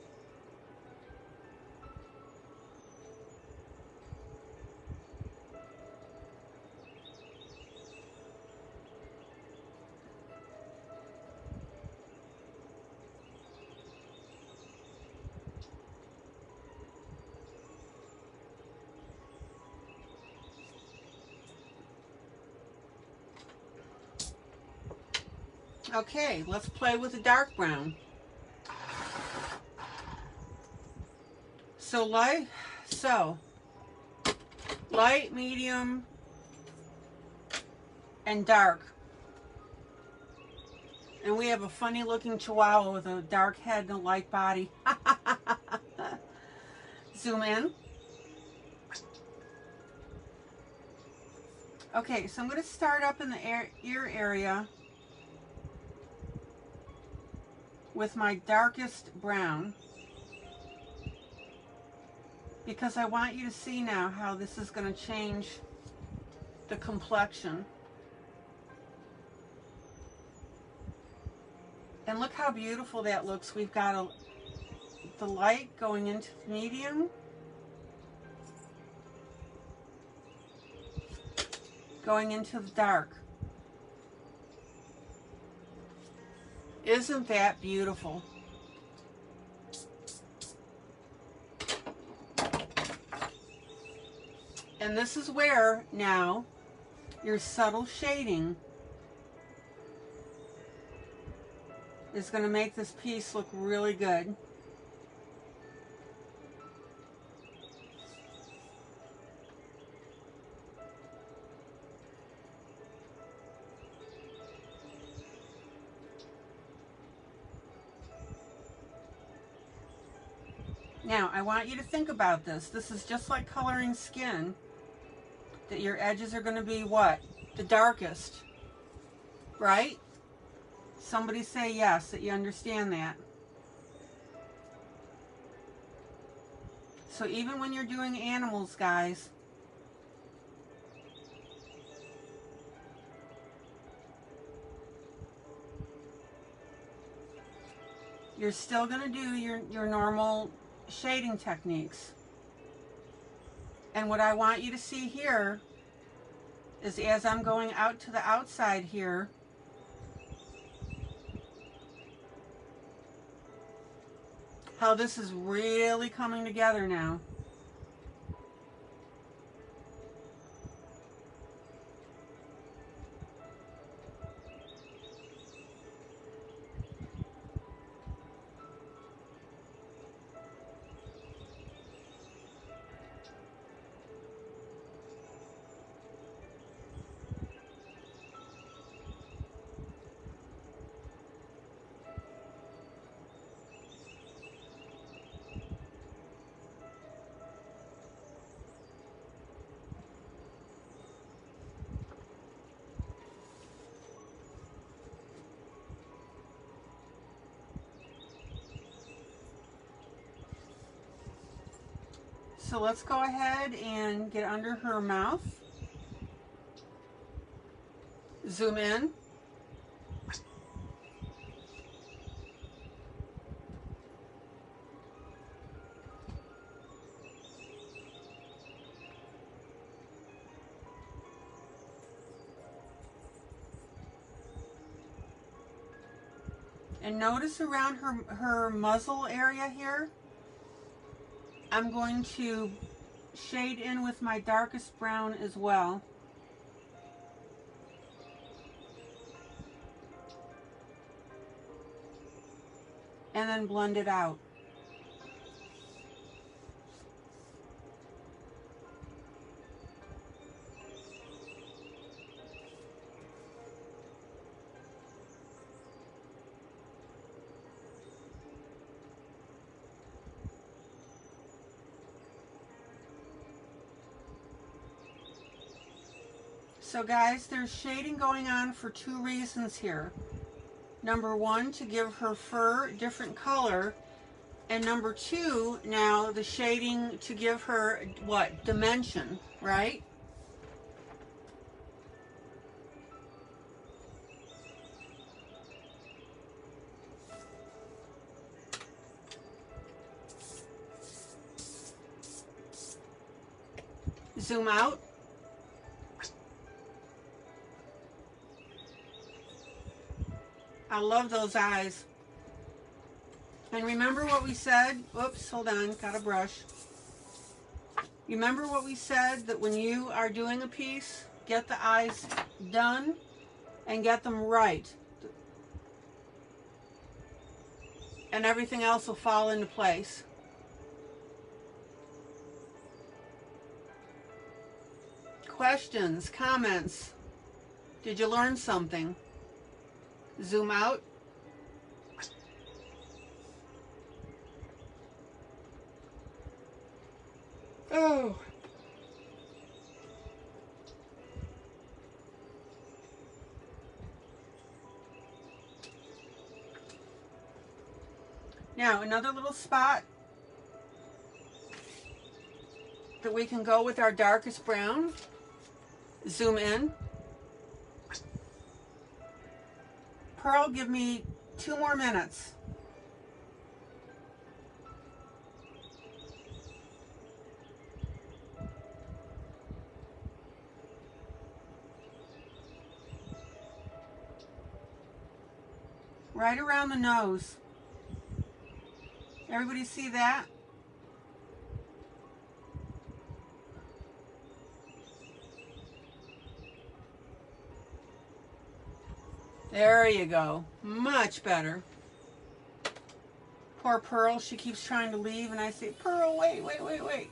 Okay, let's play with the dark brown. So light, medium, and dark. And we have a funny looking chihuahua with a dark head and a light body. Zoom in. Okay, so I'm going to start up in the ear area with my darkest brown, because I want you to see now how this is going to change the complexion. And look how beautiful that looks. We've got the light going into the medium, going into the dark. Isn't that beautiful? And this is where now your subtle shading is going to make this piece look really good. Now, I want you to think about this. This is just like coloring skin, that your edges are going to be what? The darkest, right? Somebody say yes, that you understand that. So even when you're doing animals, guys, you're still going to do your normal shading techniques. And what I want you to see here is, as I'm going out to the outside here, how this is really coming together now. So let's go ahead and get under her mouth. Zoom in. And notice around her muzzle area here, I'm going to shade in with my darkest brown as well. And then blend it out. So guys, there's shading going on for two reasons here. Number one, to give her fur a different color. And number two, now the shading to give her, what, dimension, right? Zoom out. I love those eyes. And remember what we said? Oops, hold on, got a brush. Remember what we said, that when you are doing a piece, get the eyes done and get them right. And everything else will fall into place. Questions, comments? Did you learn something? Zoom out. Oh. Now, another little spot that we can go with our darkest brown. Zoom in. Pearl, give me 2 more minutes. Right around the nose. Everybody see that? There you go. Much better. Poor Pearl, she keeps trying to leave and I say, Pearl, wait, wait, wait, wait.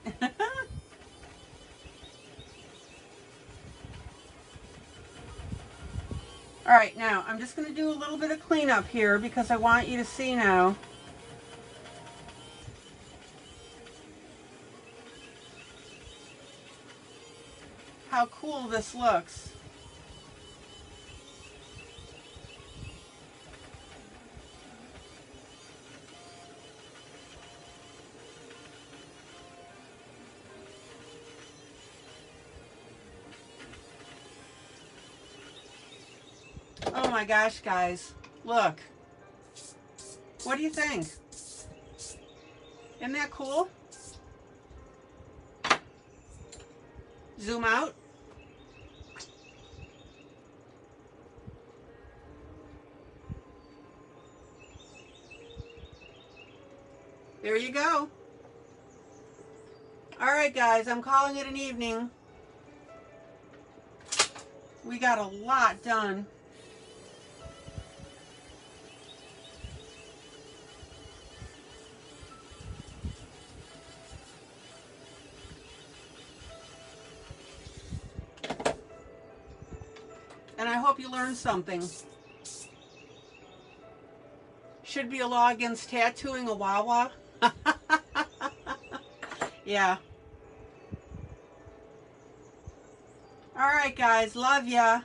All right, now I'm just going to do a little bit of cleanup here because I want you to see now. How cool this looks. Oh my gosh, guys, look. What do you think? Isn't that cool? Zoom out. There you go. All right, guys, I'm calling it an evening. We got a lot done. And I hope you learned something. Should be a law against tattooing a Wawa. Yeah. All right, guys, love ya.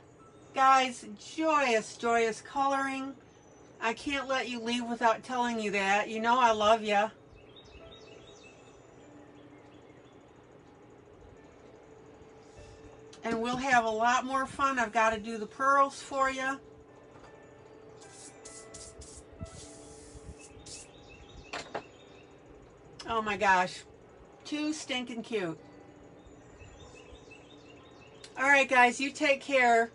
Guys, joyous, joyous coloring. I can't let you leave without telling you that. You know I love ya. And we'll have a lot more fun. I've got to do the pearls for you. Oh my gosh. Too stinking cute. All right, guys, you take care.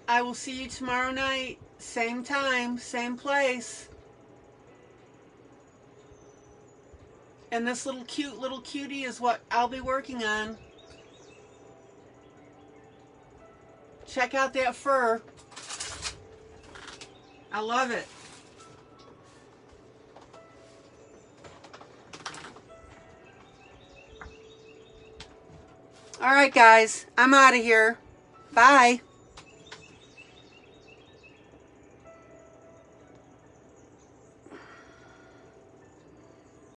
I will see you tomorrow night. Same time, same place. And this little cute little cutie is what I'll be working on. Check out that fur. I love it. All right, guys, I'm out of here. Bye.